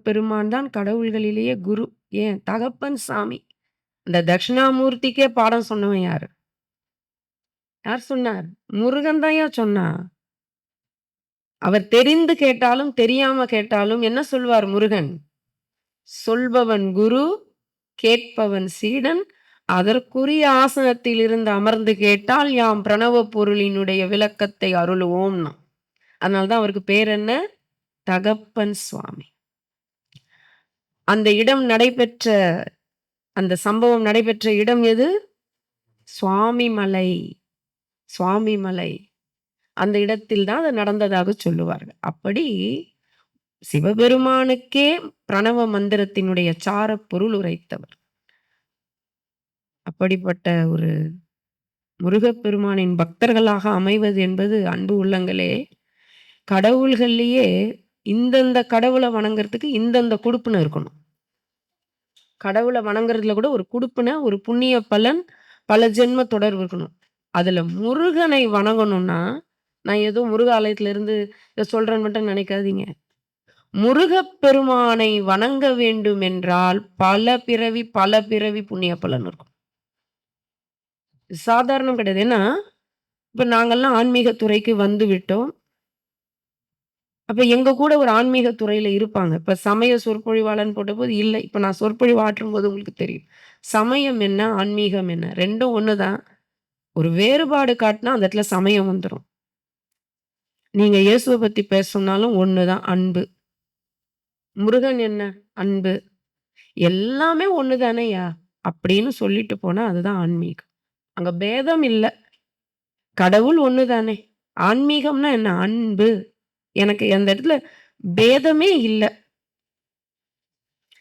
பெருமான் தான் கடவுள்களிலேயே குரு. ஏன் தகப்பன் சாமி. இந்த தட்சிணாமூர்த்திக்கே பாடம் சொன்னவன் யாரு? யார் சொன்னார்? முருகன் தான்யா சொன்னான். அவர் தெரிந்து கேட்டாலும், தெரியாம கேட்டாலும் என்ன சொல்வார் முருகன்? சொல்பவன் குரு, கேட்பவன் சீடன். அதற்குரிய ஆசனத்தில் இருந்து அமர்ந்து கேட்டால், யாம் பிரணவ பொருளினுடைய விளக்கத்தை அருளுவோம்னா. அதனால தான் அவருக்கு பேர் என்ன? தகப்பன் சுவாமி. அந்த இடம் நடைபெற்ற அந்த சம்பவம் நடைபெற்ற இடம் எது? சுவாமிமலை. சுவாமிமலை. அந்த இடத்தில் தான் அது நடந்ததாக சொல்லுவார்கள். அப்படி சிவபெருமானுக்கே பிரணவ மந்திரத்தினுடைய சார பொருள் உரைத்தவர். அப்படிப்பட்ட ஒரு முருகப்பெருமானின் பக்தர்களாக அமைவது என்பது அன்பு உள்ளங்களே, கடவுள்கள்லயே இந்தந்த கடவுள வணங்குறதுக்கு இந்தந்த குடுப்பின இருக்கணும். கடவுள வணங்குறதுல கூட ஒரு குடுப்பின, ஒரு புண்ணிய பலன், பல ஜென்ம தொடர்பு இருக்கணும். அதுல முருகனை வணங்கணும்னா, நான் ஏதோ முருக ஆலயத்துல இருந்து இத சொல்றேன்னு மட்டும் நினைக்காதீங்க. முருகப்பெருமானை வணங்க வேண்டும் என்றால், பல பிறவி புண்ணிய பலன் இருக்கும். சாதாரணம் கிடையாது. ஏன்னா, இப்ப நாங்கலாம் ஆன்மீக துறைக்கு வந்து விட்டோம். அப்ப எங்க கூட ஒரு ஆன்மீக துறையில இருப்பாங்க. இப்ப சமய சொற்பொழிவாளர்ன்னு போட்டபோது இல்ல. இப்ப நான் சொற்பொழிவு ஆற்றும்போது உங்களுக்கு தெரியும். சமயம் என்ன? ஆன்மீகம் என்ன? 2ம் ஒண்ணு தான். ஒரு வேறுபாடு காட்டுனா அந்த இடத்துல சமயம் வந்துரும். நீங்க இயேசுவ பத்தி பேச சொன்னாலும் ஒண்ணு தான் அன்பு. முருகன் என்ன? அன்பு. எல்லாமே ஒண்ணு தானேய்யா! அப்படின்னு சொல்லிட்டு போனா அதுதான் ஆன்மீகம். அங்க பேதம் இல்ல. கடவுள் ஒண்ணு தானே! ஆன்மீகம்னா என்ன? அன்பு. எனக்கு அந்த இடத்துல பேதமே இல்ல.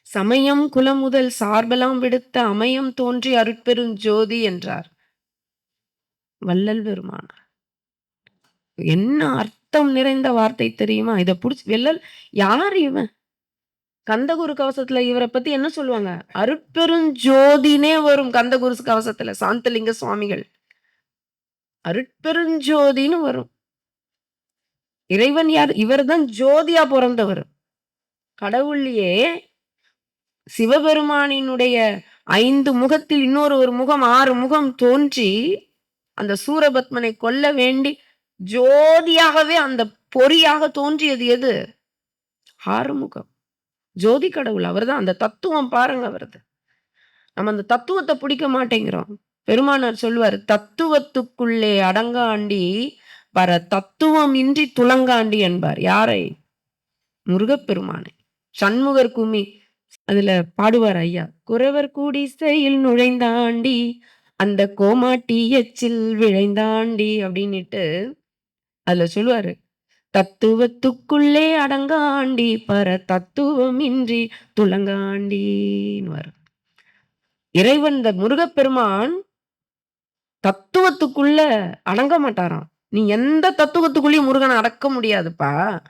சமயம் குலமுதல் சார்பெலாம் விடுத்த அமையம் தோன்றி அருட்பெருஞ் ஜோதி என்றார். வள்ளல் பெருமானார். என்ன அர்த்தம் நிறைந்த வார்த்தை தெரியுமா? இத புடிச்சு யார் இவன்? கந்தகுரு கவசத்துல இவர பத்தி என்ன சொல்லுவாங்க? அருட்பெருஞ்சோதினே வரும் கந்தகுரு கவசத்துல சாந்தலிங்க சுவாமிகள். அருட்பெருஞ்சோதின்னு வரும். இறைவன் யார்? இவர்தான் ஜோதியா பொறந்தவர். கடவுள்லயே சிவபெருமானினுடைய 5 முகத்தில் இன்னொரு ஒரு முகம் 6 முகம் தோன்றி, அந்த சூரபத்மனை கொல்ல வேண்டி ஜோதியாகவே அந்த பொறியாக தோன்றியது எது? 6 முகம். ஜோதி கடவுள் அவர்தான். அந்த தத்துவம் பாருங்க அவரது. நம்ம அந்த தத்துவத்த பிடிக்க மாட்டேங்கிறோம். பெருமானார் சொல்லுவாரு, "தத்துவத்துக்குள்ளே அடங்காண்டி, பர தத்துவம் இன்றி துலங்காண்டி" என்பார். யாரை? முருகப்பெருமானை. சண்முகர் கும்மி அதுல பாடுவார் ஐயா. "குறவர் குடிசையில் நுழைந்தாண்டி, அந்த கோமாட்டி எச்சில் விழைந்தாண்டி" அப்படின்னுட்டு அதுல சொல்லுவாரு. "தத்துவத்துக்குள்ளே அடங்காண்டி, பர தத்துவம் இன்றி துலங்காண்டின்னுவாரு. இறைவன் இந்த முருகப்பெருமான் தத்துவத்துக்குள்ள அடங்க மாட்டாராம். நீ எந்த தத்துவத்துக்குள்ளயும் முருகன அடக்க முடியாதுப்பா.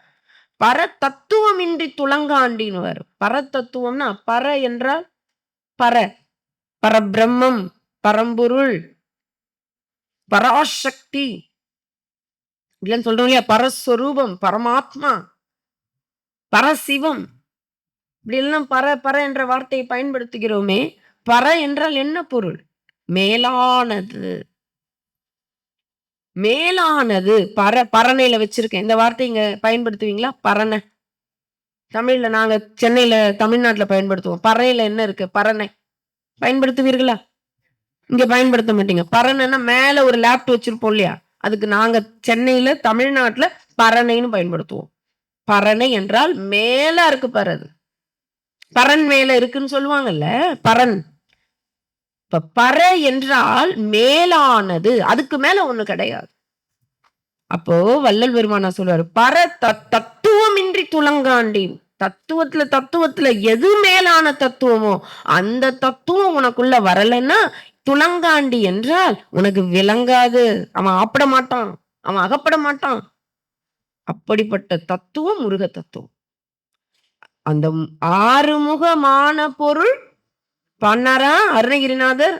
பர தத்துவமின்றி துலங்காண்டின்னுவாரு. பரதத்துவம்னா பர என்றால் பர. பரபிரம்மம், பரம்பொருள், பராசக்தி. இல்லன்னு சொல்றோம் இல்லையா? பரஸ்வரூபம், பரமாத்மா, பரசிவம். இப்படி எல்லாம் பர பர என்ற வார்த்தையை பயன்படுத்துகிறோமே. பர என்றால் என்ன பொருள்? மேலானது. மேலானது. பரணையில வச்சிருக்கேன். இந்த வார்த்தை இங்க பயன்படுத்துவீங்களா? பரண. தமிழ்ல நாங்க சென்னையில, தமிழ்நாட்டுல பயன்படுத்துவோம். பறையில என்ன இருக்கு? பரணை. பயன்படுத்துவீர்களா? இங்க பயன்படுத்த மாட்டீங்க. பரணைன்னா மேல ஒரு லேப்ட் வச்சிருப்போம் இல்லையா? அதுக்கு நாங்க சென்னையில, தமிழ்நாட்டுல பரணைன்னு பயன்படுத்துவோம். பரணை என்றால் மேல இருக்கு பாரு அது. பரன் மேல இருக்குன்னு சொல்லுவாங்கல்ல. பரன். இப்ப பர என்றால் மேலானது. அதுக்கு மேல ஒண்ணு கிடையாது. அப்போ வள்ளல் பெருமானார் சொல்லுவாரு, பர தத்துவமின்றி துலங்காண்டி. தத்துவத்துல எது மேலான தத்துவமோ அந்த தத்துவம் உனக்குள்ள வரலைன்னா துலங்காண்டி என்றால் உனக்கு விளங்காது. அவன் ஆப்பட மாட்டான், அவன் அகப்பட மாட்டான். அப்படிப்பட்ட தத்துவம் முருக தத்துவம். அந்த ஆறுமுகமான பொருள் பண்ணாரா அருணகிரிநாதர்.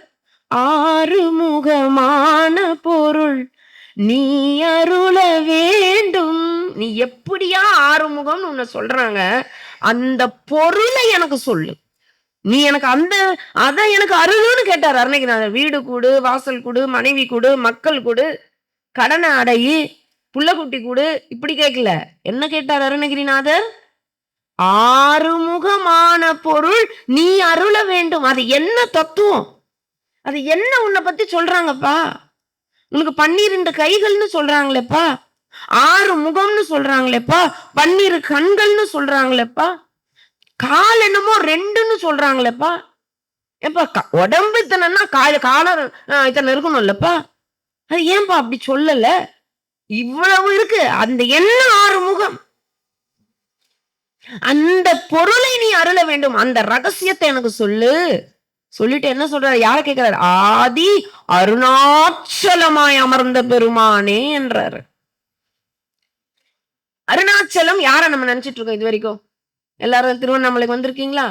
ஆறுமுகமான பொருள் நீ அருள வேண்டும். நீ எப்படியா ஆறுமுகம்னு உன்னை சொல்றாங்க. அந்த பொருளை எனக்கு சொல்லு. நீ எனக்கு அத எனக்கு அருளுன்னு கேட்டார் அருணகிரிநாதர். வீடு கூடு, வாசல் கூடு, மனைவி கூடு, மக்கள் கூடு, கடனை அடையி, புள்ளக்குட்டி கூடு, இப்படி கேட்கல. என்ன கேட்டார் அருணகிரிநாதர்? ஆறுமுகமான பொருள் நீ அருள வேண்டும். அது என்ன தத்துவம்? அது என்ன உன்னை பத்தி சொல்றாங்கப்பா? உனக்கு 12 கைகள்னு சொல்றாங்களேப்பா, 6 முகம்னு சொல்றாங்களேப்பா, 12 கண்கள்னு சொல்றாங்களேப்பா, கால் என்னமோ 2ன்னு சொல்றாங்களேப்பா. ஏப்பா உடம்பு இத்தனைன்னா காலம் இத்தனை இருக்கணும்லப்பா. அது ஏன்பா அப்படி சொல்லல? இவ்வளவு இருக்கு. அந்த என்ன 6 முகம்? அந்த பொருளை நீ அருள வேண்டும். அந்த ரகசியத்தை எனக்கு சொல்லு. சொல்லிட்டு என்ன சொல்றாரு? யார கேட்கிறாரு? ஆதி அருணாச்சலமாய் அமர்ந்த பெருமானே என்றாரு. அருணாச்சலம் யார நம்ம நினைச்சிட்டு இருக்கோம் இது வரைக்கும்? எல்லாரும் திருவண்ணாமலைக்கு வந்திருக்கீங்களா?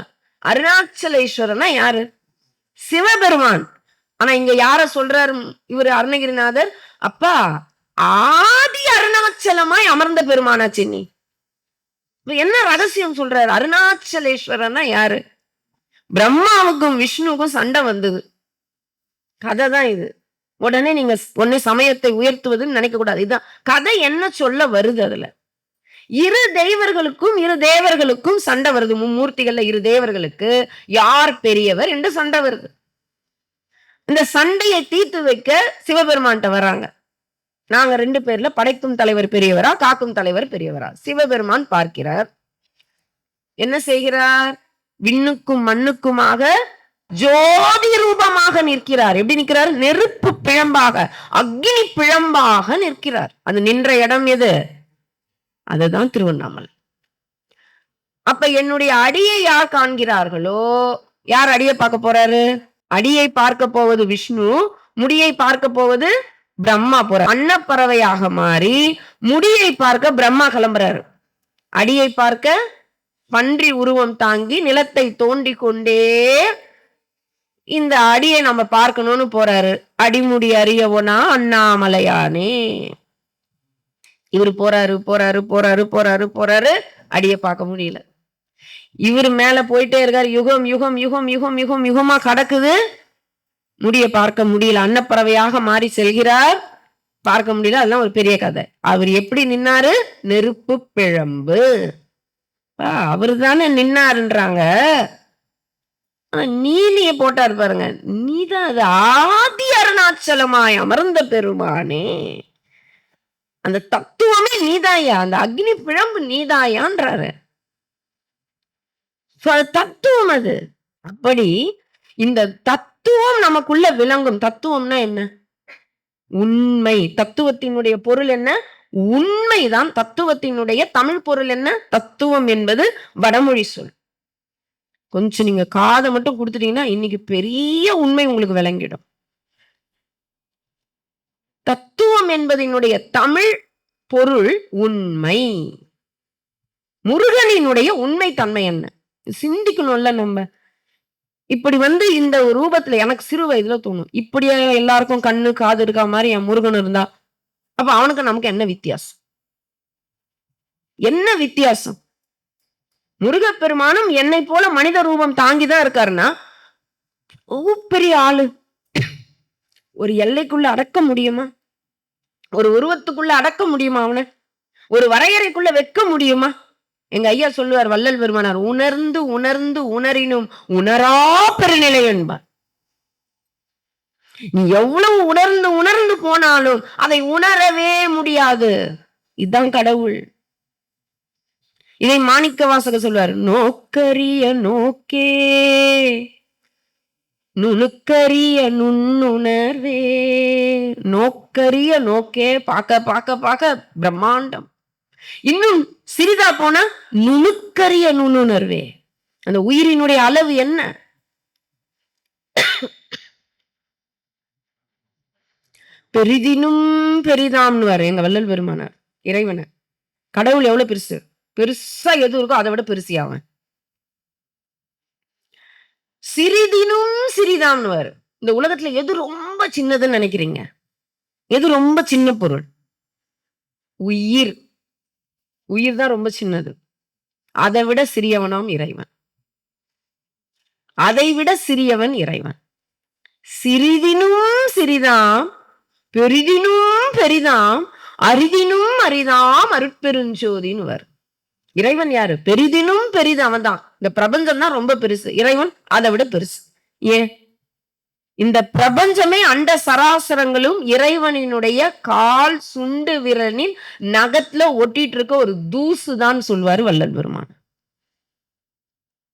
அருணாச்சலேஸ்வரனா யாரு? சிவபெருமான். ஆனா இங்க யார சொல்றாரு இவரு அருணகிரிநாதர்? அப்பா ஆதி அருணாச்சலமாய் அமர்ந்த பெருமானாச்சு. நீ என்ன ரகசியம் சொல்றாரு? அருணாச்சலேஸ்வரனா யாரு? பிரம்மாவுக்கும் விஷ்ணுவுக்கும் சண்டை வந்தது. கதை தான் இது. உடனே நீங்க சமயத்தை உயர்த்துவதுன்னு நினைக்க கூடாது. இதுதான் கதை. என்ன சொல்ல வருது அதுல? இரு தேவர்களுக்கும் சண்டை வருது. மும்மூர்த்திகள்ல இரு தேவர்களுக்கு யார் பெரியவர் என்று சண்டை வருது. இந்த சண்டையை தீர்த்து வைக்க சிவபெருமான்கிட்ட வராங்க. நாங்க 2 பேர்ல படைக்கும் தலைவர் பெரியவரா, காக்கும் தலைவர் பெரியவரா? சிவபெருமான் பார்க்கிறார். என்ன செய்கிறார்? விண்ணுக்கும் மண்ணுக்குமாக ஜோதி ரூபமாக நிற்கிறார். எப்படி நிற்கிறார்? நெருப்பு பிழம்பாக, அக்னி பிழம்பாக நிற்கிறார். அது நின்ற இடம் எது? அதுதான் திருவண்ணாமலை. அப்ப என்னுடைய அடியை யார் காண்கிறார்களோ, யார் அடியை பார்க்க போறாரு? அடியை பார்க்க போவது விஷ்ணு, முடியை பார்க்க போவது பிரம்மா போறார். அன்னப்பறவையாக மாறி முடியை பார்க்க பிரம்மா கிளம்புறாரு. அடியை பார்க்க பன்றி உருவம் தாங்கி நிலத்தை தோண்டி கொண்டே இந்த அடியை நம்ம பார்க்கணும்னு போறாரு. அடிமுடி அறியவனா அண்ணாமலையானே. இவரு போறாரு, அடியை பார்க்க முடியல. இவரு மேல போயிட்டே இருக்காரு. யுகமா கடக்குது, முடிய பார்க்க முடியல. அன்னப்பறவையாக மாறி செல்கிறார், பார்க்க முடியல. அதெல்லாம் ஒரு பெரிய கதை. அவர் எப்படி நின்னாரு? நெருப்பு பிழம்பு. அவரு தானே நின்னாருன்றாங்க. நீலிய போட்டாரு பாருங்க. நீதான் அது ஆதி அருணாச்சலமாய் அமர்ந்த பெருமானே. அந்த தத்துவமே நீதாயா, அந்த அக்னி பிழம்பு நீதாயான்றாரு. தத்துவம் அது. அப்படி இந்த தத்துவம் நமக்குள்ள விளங்கும். தத்துவம்னா என்ன? உண்மை. தத்துவத்தினுடைய பொருள் என்ன? உண்மைதான். தத்துவத்தினுடைய தமிழ் பொருள் என்ன? தத்துவம் என்பது வடமொழி சொல். கொஞ்சம் நீங்க காதை மட்டும் கொடுத்துட்டீங்கன்னா இன்னைக்கு பெரிய உண்மை உங்களுக்கு விளங்கிடும். தத்துவம் என்பதனுடைய தமிழ் பொருள் உண்மை. முருகனினுடைய உண்மை தன்மை என்ன? சிந்திக்கணும்ல நம்ம. இப்படி இந்த ரூபத்துல எனக்கு சிறு வயதுல தோணும், இப்படியே எல்லாருக்கும் கண்ணு காது இருக்கா மாதிரி என் முருகன் இருந்தா, அப்ப அவனுக்கு நமக்கு என்ன வித்தியாசம்? என்ன வித்தியாசம்? முருகப்பெருமானும் என்னை போல மனித ரூபம் தாங்கிதான் இருக்காருன்னா, பெரிய ஆளு. ஒரு எல்லைக்குள்ள அடக்க முடியுமா? ஒரு உருவத்துக்குள்ள அடக்க முடியுமா? அவனை ஒரு வரையறைக்குள்ள வைக்க முடியுமா? எங்க ஐயா சொல்லுவார், வள்ளல் பெருமானார், உணர்ந்து உணர்ந்து உணரினும் உணரா பெருநிலை என்பார். நீ எவ்வளவு உணர்ந்து உணர்ந்து போனாலும் அதை உணரவே முடியாது. இதுதான் கடவுள். இதை மாணிக்க வாசகர் சொல்வார், நோக்கரிய நோக்கே நுணுக்கரிய நுண்ணுணர்வே. நோக்கரிய நோக்கே, பார்க்க பார்க்க பார்க்க பிரம்மாண்டம். இன்னும் சிறிதா போனா நுணுக்கரிய நுண்ணுணர்வே. அந்த உயிரினுடைய அளவு என்ன? பெரிதினும் பெரிதாம்னு வர எங்க வள்ளல் பெருமானார் இறைவனை. கடவுள் எவ்வளவு பெருசு? பெருசா எது இருக்கோ அதை விட பெருசி அவன். சிறிதினும் சிறிதாம்னு வர. இந்த உலகத்துல எது ரொம்ப சின்னதுன்னு நினைக்கிறீங்க? எது ரொம்ப சின்ன பொருள்? உயிர். உயிர் தான் ரொம்ப சின்னது. அதை விட சிறியவனாம் இறைவன். அதை விட சிறியவன் இறைவன். சிறிதினும் சிறிதாம் பெரிதினும் பெரிதாம் அரிதினும் அரிதாம் அருட்பெருஞ்சோதின்னு வரும். இறைவன் யாரு? பெரிதினும் பெரிது அவன் தான். இந்த பிரபஞ்சம் தான் ரொம்ப பெருசு, இறைவன் அதை விட பெருசு. ஏன்? இந்த பிரபஞ்சமே அண்ட சராசரங்களும் இறைவனினுடைய கால் சுண்டு விரலின் நகத்துல ஒட்டிட்டு இருக்க ஒரு தூசு தான் சொல்வாரு வள்ளல் பெருமான்.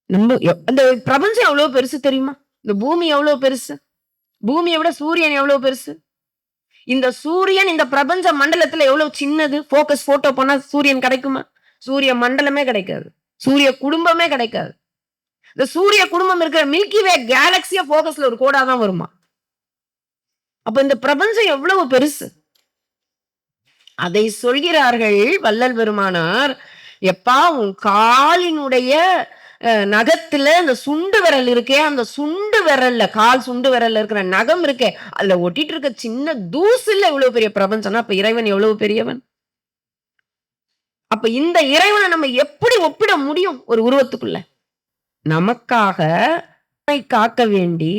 நம்ம அந்த பிரபஞ்சம் எவ்வளவு பெருசு தெரியுமா? இந்த பூமி எவ்வளவு பெருசு? பூமியை விட சூரியன் எவ்வளவு பெருசு? இந்த சூரியன் இந்த பிரபஞ்ச மண்டலத்துல எவ்வளவு சின்னது. போக்கஸ் போட்டோ பண்ணா சூரியன் கிடைக்குமா? சூரிய மண்டலமே கிடைக்காது, சூரிய குடும்பமே கிடைக்காது. இந்த சூரிய குடும்பம் இருக்கிற மில்கி வே கேலக்சியா போக்கஸ்ல ஒரு கோடாதான் வருமா? அப்ப இந்த பிரபஞ்சம் எவ்வளவு பெருசு. அதை சொல்கிறார்கள் வள்ளல் பெருமானார். எப்பா உன் காலினுடைய நகத்துல அந்த சுண்டு விரல் இருக்கே, அந்த சுண்டு விரல்ல, கால் சுண்டு விரல்ல இருக்கிற நகம் இருக்கே, அதுல ஒட்டிட்டு இருக்க சின்ன தூசுல இவ்வளவு பெரிய பிரபஞ்சம்னா அப்ப இறைவன் எவ்வளவு பெரியவன். அப்ப இந்த இறைவனை நம்ம எப்படி ஒப்பிட முடியும் ஒரு உருவத்துக்குள்ள? நமக்காக காக்க வேண்டி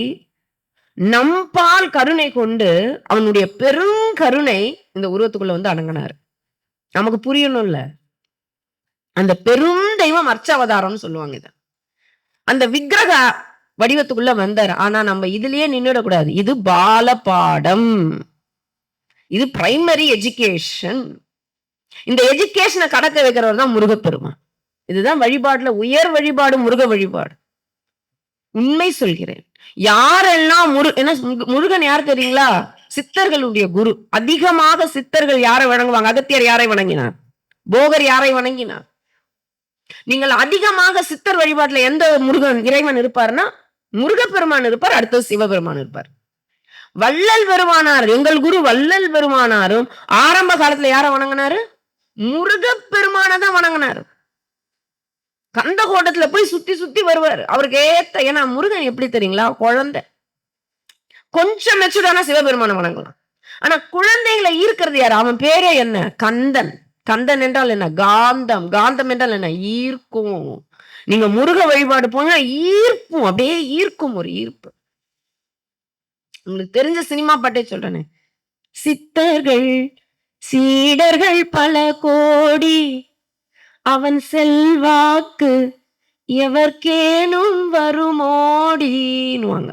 நம்பால் கருணை கொண்டு அவனுடைய பெரும் கருணை இந்த உருவத்துக்குள்ள வந்து அடங்கினாரு. நமக்கு புரியணும்ல. அந்த பெரும் தெய்வம் அர்ச்சாவதாரம்னு சொல்லுவாங்க. இத அந்த விக்கிரக வடிவத்துக்குள்ள வந்தார். ஆனா நம்ம இதுலயே நின்றுடக்கூடாது. இது பால பாடம், இது பிரைமரி எஜுகேஷன். இந்த எஜுகேஷனை கடக்க வைக்கிறவர் தான் முருகப்பெருமான். இதுதான் வழிபாடுல உயர் வழிபாடு, முருக வழிபாடு. உண்மை சொல்கிறேன். யாரெல்லாம் முருகன் யார் தெரியுங்களா? சித்தர்களுடைய குரு. அதிகமாக சித்தர்கள் யாரை வணங்குவாங்க? அகத்தியர் யாரை வணங்கினார்? போகர் யாரை வணங்கினார்? நீங்கள் அதிகமாக சித்தர் வழிபாட்டுல எந்த முருகன் இறைவன் இருப்பார்னா முருகப்பெருமான் இருப்பார், அடுத்தது சிவபெருமான் இருப்பார். வள்ளல் பெருமானார், எங்கள் குரு வள்ளல் பெருமானாரும் ஆரம்ப காலத்துல யார வணங்கினாரு? முருகப்பெருமான தான் வணங்கினாரு. கந்த கோட்டத்துல போய் சுத்தி சுத்தி வருவார். அவருக்கு ஏத்த, ஏன்னா முருகன் எப்படி தெரியுங்களா? குழந்தை. கொஞ்சம் மெச்சூர்டான சிவபெருமான வணங்கலாம். ஆனா குழந்தைகளை ஈர்க்கிறது யாரு? அவன் பேரே என்ன? கந்தன். கந்தன் என்றால் என்ன? காந்தம். காந்தம் என்றால் என்ன? ஈர்க்கும். நீங்க முருக வழிபாடு போனா ஈர்ப்பும், அப்படியே ஈர்க்கும், ஒரு ஈர்ப்பு. உங்களுக்கு தெரிஞ்ச சினிமா பாட்டே சொல்றேனே, சித்தர்கள் சீடர்கள் பல கோடி, அவன் செல்வாக்கு எவர்கேனும் வருமோடினுவாங்க.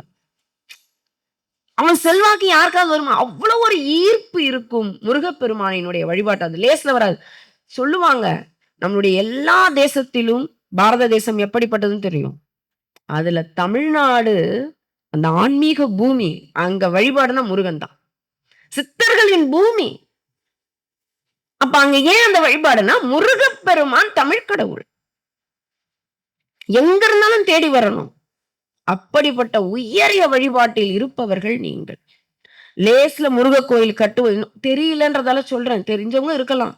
அவன் செல்வாக்கு யாருக்காவது வருமா? அவ்வளவு ஒரு ஈர்ப்பு இருக்கும் முருகப்பெருமானினுடைய வழிபாட்டு. அது லேஸ்ல வராது. சொல்லுவாங்க, நம்மளுடைய எல்லா தேசத்திலும் பாரத தேசம் எப்படிப்பட்டதுன்னு தெரியும். அதுல தமிழ்நாடு அந்த ஆன்மீக பூமி, அங்க வழிபாடுனா முருகன் தான், சித்தர்களின் பூமி. அப்ப அங்க ஏன் அந்த வழிபாடுனா முருகப்பெருமான் தமிழ் கடவுள். எங்க இருந்தாலும் தேடி வரணும். அப்படிப்பட்ட உயரிய வழிபாட்டில் இருப்பவர்கள் நீங்கள். லேஸ்ல முருக கோயில் கட்டுவது தெரியலன்றதால சொல்றேன், தெரிஞ்சவங்க இருக்கலாம்.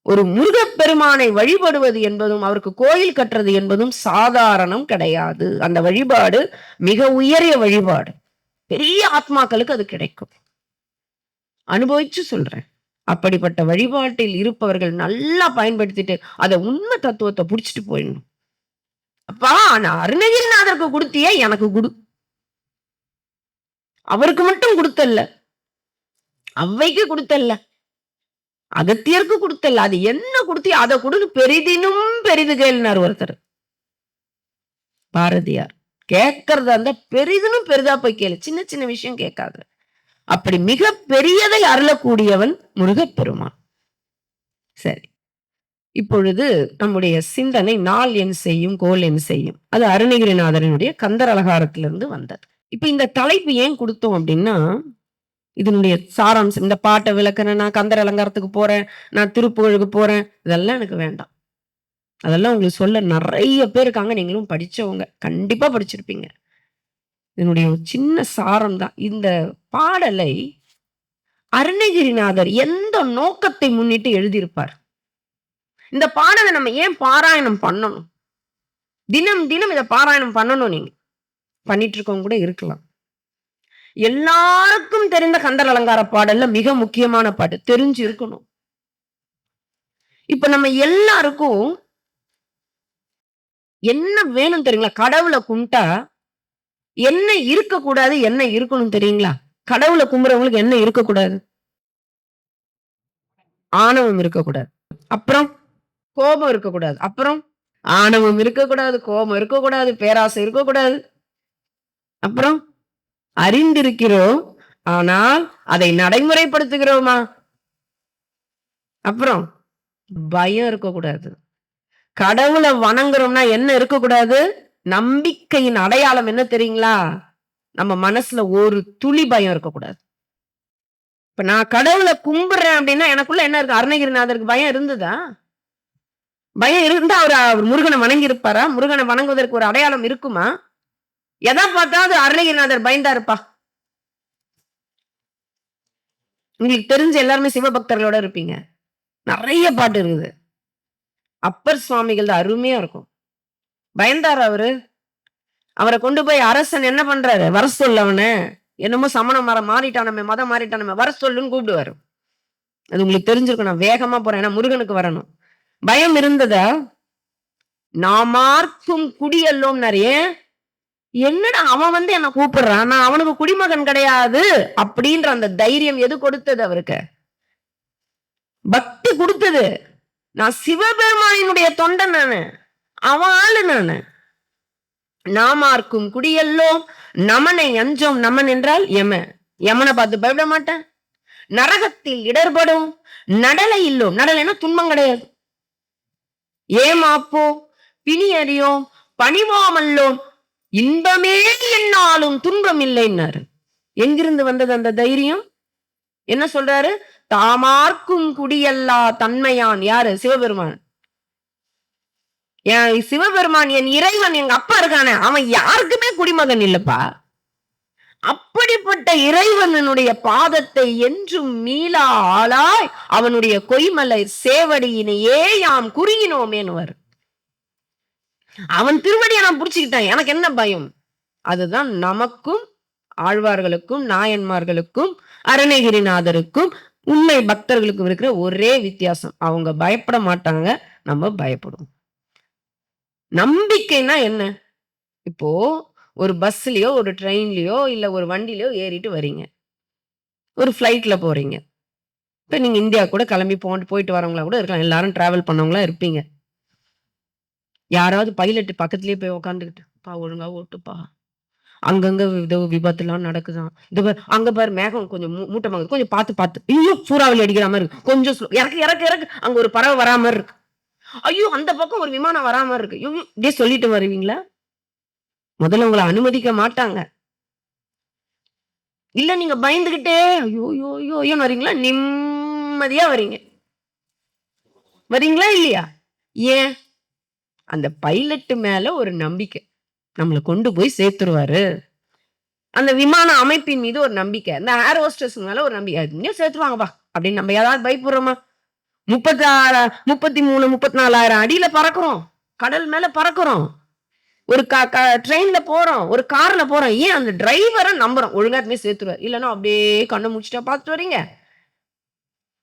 ஒரு முருகப்பெருமானை வழிபடுவது என்பதும் அவருக்கு கோயில் கட்டுறது என்பதும் சாதாரணம் கிடையாது. அந்த வழிபாடு மிக உயரிய வழிபாடு. பெரிய ஆத்மாக்களுக்கு அது கிடைக்கும். அனுபவிச்சு சொல்றேன். அப்படிப்பட்ட வழிபாட்டில் இருப்பவர்கள் நல்லா பயன்படுத்திட்டு அதை உண்மை தத்துவத்தை புடிச்சிட்டு போயிடணும். அப்பா, நான் அருணகிரிநாதருக்கு கொடுத்தியே, எனக்கு கொடு. அவருக்கு மட்டும் கொடுத்தல்ல, அவ்வைக்கு கொடுத்தல்ல, அகத்தியருக்கு கொடுத்தல்ல, அது என்ன கொடுத்தி அதை கொடுத்து பெரிதினும் பெரிது கேள்னார் ஒருத்தர். பாரதியார் கேட்கறதா இருந்தா பெரிதினும் பெரிதா போய் கேளு, சின்ன சின்ன விஷயம் கேட்காது. அப்படி மிக பெரியதை அருளக்கூடியவன் முருகப்பெருமான். சரி, இப்பொழுது நம்முடைய சிந்தனை நாள் என் செய்யும் கோல் என் செய்யும், அது அருணகிரிநாதரனுடைய கந்தர் அலங்காரத்திலிருந்து வந்தது. இப்ப இந்த தலைப்பு ஏன் கொடுத்தோம் அப்படின்னா, இதனுடைய சாராம்சம். இந்த பாட்டை விளக்குறேன், நான் கந்தர் அலங்காரத்துக்கு போறேன், நான் திருப்புகழுக்கு போறேன், இதெல்லாம் எனக்கு வேண்டாம். அதெல்லாம் உங்களுக்கு சொல்ல நிறைய பேர் இருக்காங்க, நீங்களும் படிச்சவங்க, கண்டிப்பா படிச்சிருப்பீங்க. இதனுடைய ஒரு சின்ன சாரம் தான். இந்த பாடலை அருணகிரிநாதர் எந்த நோக்கத்தை முன்னிட்டு எழுதியிருப்பார்? இந்த பாடலை நம்ம ஏன் பாராயணம் பண்ணணும்? தினம் தினம் இதை பாராயணம் பண்ணணும். நீங்க பண்ணிட்டு இருக்கவங்க கூட இருக்கலாம். எல்லாருக்கும் தெரிந்த கந்தர் அலங்கார பாடல்ல மிக முக்கியமான பாட்டு தெரிஞ்சு இருக்கணும். இப்ப நம்ம எல்லாருக்கும் என்ன வேணும் தெரியுங்களா? கடவுளை கும்பிட்டா என்ன இருக்கக்கூடாது, என்ன இருக்கணும் தெரியுங்களா? கடவுளை கும்புறவங்களுக்கு என்ன இருக்கக்கூடாது? ஆணவம் இருக்கக்கூடாது. அப்புறம் கோபம் இருக்கக்கூடாது. அப்புறம் ஆணவம் இருக்கக்கூடாது, கோபம் இருக்கக்கூடாது, பேராசை இருக்கக்கூடாது. அப்புறம் அறிந்திருக்கிறோம். ஆனால் அதை நடைமுறைப்படுத்துகிறோமா? அப்புறம் பயம் இருக்கக்கூடாது. கடவுளை வணங்குறோம்னா என்ன இருக்கக்கூடாது? நம்பிக்கையின் அடையாளம் என்ன தெரியுங்களா? நம்ம மனசுல ஒரு துளி பயம் இருக்கக்கூடாது. இப்ப நான் கடவுளை கும்பிடுறேன் அப்படின்னா எனக்குள்ள என்ன இருக்கு? அருணகிரிநாதருக்கு பயம் இருந்ததா? பயம் இருந்தா அவர் முருகனை வணங்கி இருப்பாரா? முருகனை வணங்குவதற்கு ஒரு அடையாளம் இருக்குமா? எதை பார்த்தாவது அருணகிரிநாதர் பயந்தாருப்பா. உங்களுக்கு தெரிஞ்ச எல்லாருமே சிவபக்தர்களோட இருப்பீங்க. நிறைய பாட்டு இருக்குது. அப்பர் சுவாமிகள் அருமையா இருக்கும். பயந்தாரு அவரு. அவரை கொண்டு போய் அரசன் என்ன பண்றாரு? வர சொல்ல அவன. என்னமோ சமண மரம் மாறிட்டானமே, மதம் மாறிட்டானமே, வர சொல்லுன்னு கூப்பிடுவாரு. அது உங்களுக்கு தெரிஞ்சிருக்கும். நான் வேகமா போறேன். ஏன்னா முருகனுக்கு வரணும். பயம் இருந்ததா? நாமார்க்கும் குடியல்லோம்னாரு. ஏன்? என்னடா அவன் வந்து என்ன கூப்பிடுறான், நான் அவனுக்கு குடிமகன் கிடையாது அப்படின்ற அந்த தைரியம் எது கொடுத்தது அவருக்கு? பக்தி கொடுத்தது. நான் சிவபெருமானினுடைய தொண்டன் நானு, அவன் ஆளு நானு. நாமார்க்கும் குடியல்லோம் நமனை அஞ்சோம். நமன் என்றால் யம. யமனை பார்த்து பயப்பட மாட்டேன். நரகத்தில் இடர்படும் நடலை இல்லோம். நடலைன்னா துன்பம் கிடையாது. ஏமாப்போம் பிணி அறியோம் பணிவாமல்லோம் இன்பமே என்னாலும் துன்பம் இல்லைன்னாரு. எங்கிருந்து வந்தது அந்த தைரியம்? என்ன சொல்றாரு? தாமார்க்கும் குடியல்லா தன்மையான். யாரு? சிவபெருமான். என் சிவபெருமான், என் இறைவன், எங்க அப்பா இருக்கானே, அவன் யாருக்குமே குடிமகன் இல்லப்பா. அப்படிப்பட்ட இறைவனுடைய பாதத்தை என்றும் மீளா ஆளாய் அவனுடைய கொய்மலை சேவடியினையே யாம் குறியினோமேனுவர். அவன் திருவடியை நான் புடிச்சுக்கிட்டேன், எனக்கு என்ன பயம்? அதுதான் நமக்கும் ஆழ்வார்களுக்கும் நாயன்மார்களுக்கும் அருணகிரிநாதருக்கும் உண்மை பக்தர்களுக்கும் இருக்கிற ஒரே வித்தியாசம். அவங்க பயப்பட மாட்டாங்க, நம்ம பயப்படுவோம். நம்பிக்கைனா என்ன? இப்போ ஒரு பஸ்லயோ ஒரு ட்ரெயின்லயோ இல்ல ஒரு வண்டிலயோ ஏறிட்டு வரீங்க. ஒரு ஃபிளைட்ல போறீங்க. இப்ப நீங்க இந்தியா கூட கிளம்பி போயிட்டு வரவங்களா கூட இருக்கலாம். எல்லாரும் டிராவல் பண்ணவங்களா இருப்பீங்க. யாராவது பைலட் பக்கத்திலேயே போய் உட்காந்துக்கிட்டு, "பா ஒழுங்கா ஓட்டுப்பா. அங்கங்க ஏதோ விபத்துலாம் நடக்குதாம். இது பாரு அங்க பாரு மேகம் கொஞ்சம் மூட்டமாகுது. கொஞ்சம் பார்த்து பார்த்து. ஐயோ! சூறாவளி அடிக்கிற மாரி இருக்கு. கொஞ்சம் இறக்கு இறக்கு இறக்கு. அங்க ஒரு பறவை வரா மாரி இருக்கு. ஐயோ! அந்த பக்கம் ஒரு விமானம் வரா மாரி இருக்கு." ஐயோ! இப்படியே சொல்லிட்டு வருவீங்களா? முதல்ல உங்கள அனுமதிக்க மாட்டாங்க. இல்ல நீங்க பயந்துகிட்டே ஐயோ! ஐயோ! ஐயோ! ஐயோன்னு வரீங்களா? நிம்மதியா வரீங்க. வரீங்களா? இல்லையா? ஏன்? அந்த பைலட் மேல ஒரு நம்பிக்கை. நம்மள கொண்டு போய் சேர்த்துருவாரு. அந்த விமான அமைப்பின் மீது ஒரு நம்பிக்கை. அந்த ஏர் ஹோஸ்டஸ் மேல ஒரு நம்பிக்கை. "இன்னும் சேர்த்துருவாங்கப்பா" அப்படின்னு நம்ம ஏதாவது பயப்படுறோமா? 36 33 34,000 அடியில பறக்குறோம். கடல் மேல பறக்குறோம். ஒரு ட்ரெயின்ல போறோம். ஒரு கார்ல போறோம். ஏன்? அந்த டிரைவர நம்புறோம். ஒழுங்கா எடுத்துன்னு போய் சேர்த்துருவாரு. இல்லன்னா அப்படியே கண்ண மூடிச்சுட்டா பார்த்துட்டு வரீங்க.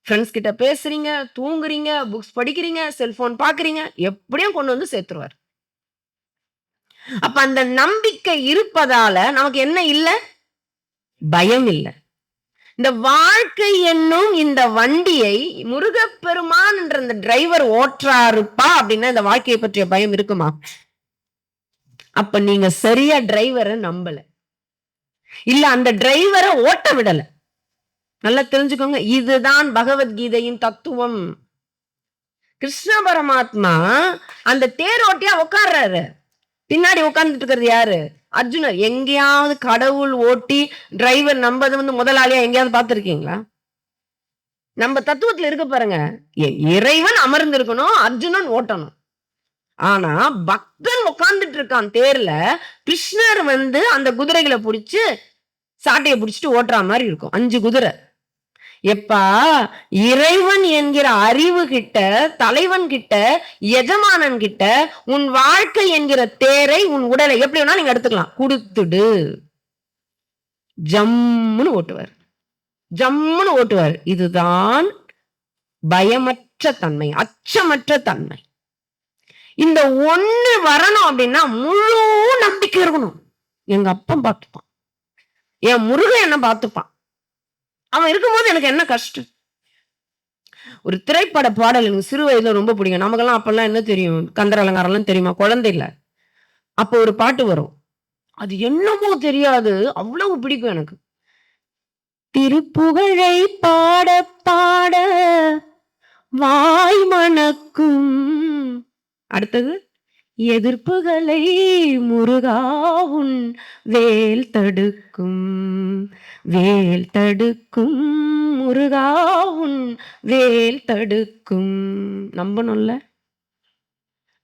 ஃப்ரெண்ட்ஸ் கிட்ட பேசுறீங்க, தூங்குறீங்க, புக்ஸ் படிக்கிறீங்க, செல்போன் பார்க்குறீங்க. எப்படியும் கொண்டு வந்து சேர்த்துருவாரு. அப்ப அந்த நம்பிக்கை இருப்பதால நமக்கு என்ன இல்ல? பயம் இல்ல. இந்த வாழ்க்கை என்னும் இந்த வண்டியை முருகப்பெருமான் என்ற இந்த டிரைவர் ஓட்டுறாருப்பா அப்படின்னா இந்த வாழ்க்கையை பற்றிய பயம் இருக்குமா? அப்ப நீங்க சரியா டிரைவரை நம்பல. இல்ல அந்த டிரைவரை ஓட்ட விடல. நல்லா தெரிஞ்சுக்கோங்க. இதுதான் பகவத்கீதையின் தத்துவம். கிருஷ்ண பரமாத்மா அந்த தேரோட்டியா உட்கார்றாரு. பின்னாடி உட்கார்ந்துட்டு இருக்கிறது யாரு? அர்ஜுனர். எங்கேயாவது கடவுள் ஓட்டி டிரைவர் நம்பது வந்து முதலாளியா எங்கேயாவது பார்த்திருக்கீங்களா? நம்ம தத்துவத்துல இருக்க பாருங்க. இறைவன் அமர்ந்து இருக்கணும், அர்ஜுனன் ஓட்டணும். ஆனா பக்தன் உட்கார்ந்துட்டு இருக்கான் தேர்ல. கிருஷ்ணர் வந்து அந்த குதிரைகளை புடிச்சு சாட்டையை புடிச்சிட்டு ஓட்டுற மாதிரி இருக்கும். 5 குதிரை. எப்பா இறைவன் என்கிற அறிவு கிட்ட, தலைவன் கிட்ட, எஜமானன் கிட்ட உன் வாழ்க்கை என்கிற தேரை, உன் உடலை எப்படி வேணா நீங்க எடுத்துக்கலாம். குடுத்துடு. ஜம்முன்னு ஓட்டுவார். ஜம்முன்னு ஓட்டுவார். இதுதான் பயமற்ற தன்மை, அச்சமற்ற தன்மை. இந்த ஒண்ணு வரணும் அப்படின்னா முழு நம்பிக்கை இருக்கணும். எங்க அப்பன் பார்த்துப்பான், என் முருகன் என்ன பார்த்துப்பான். அவன் இருக்கும்போது எனக்கு என்ன கஷ்டம். ஒரு திரைப்பட பாடல் எனக்கு சிறு வயதுல ரொம்ப பிடிக்கும். நமக்கெல்லாம் அப்பெல்லாம் என்ன தெரியும், கந்தர் அலங்காரம்லாம் தெரியுமா? குழந்தை இல்ல. அப்போ ஒரு பாட்டு வரும். அது என்னமோ தெரியாது, அவ்வளவு பிடிக்கும் எனக்கு. திருப்புகழை பாட பாட வாய் மணக்கும். அடுத்தது, எதிர்ப்புகளை முருகாவுன் வேல் தடுக்கும், வேல் தடுக்கும் முருகாவுன் வேல் தடுக்கும். நம்பணும்ல,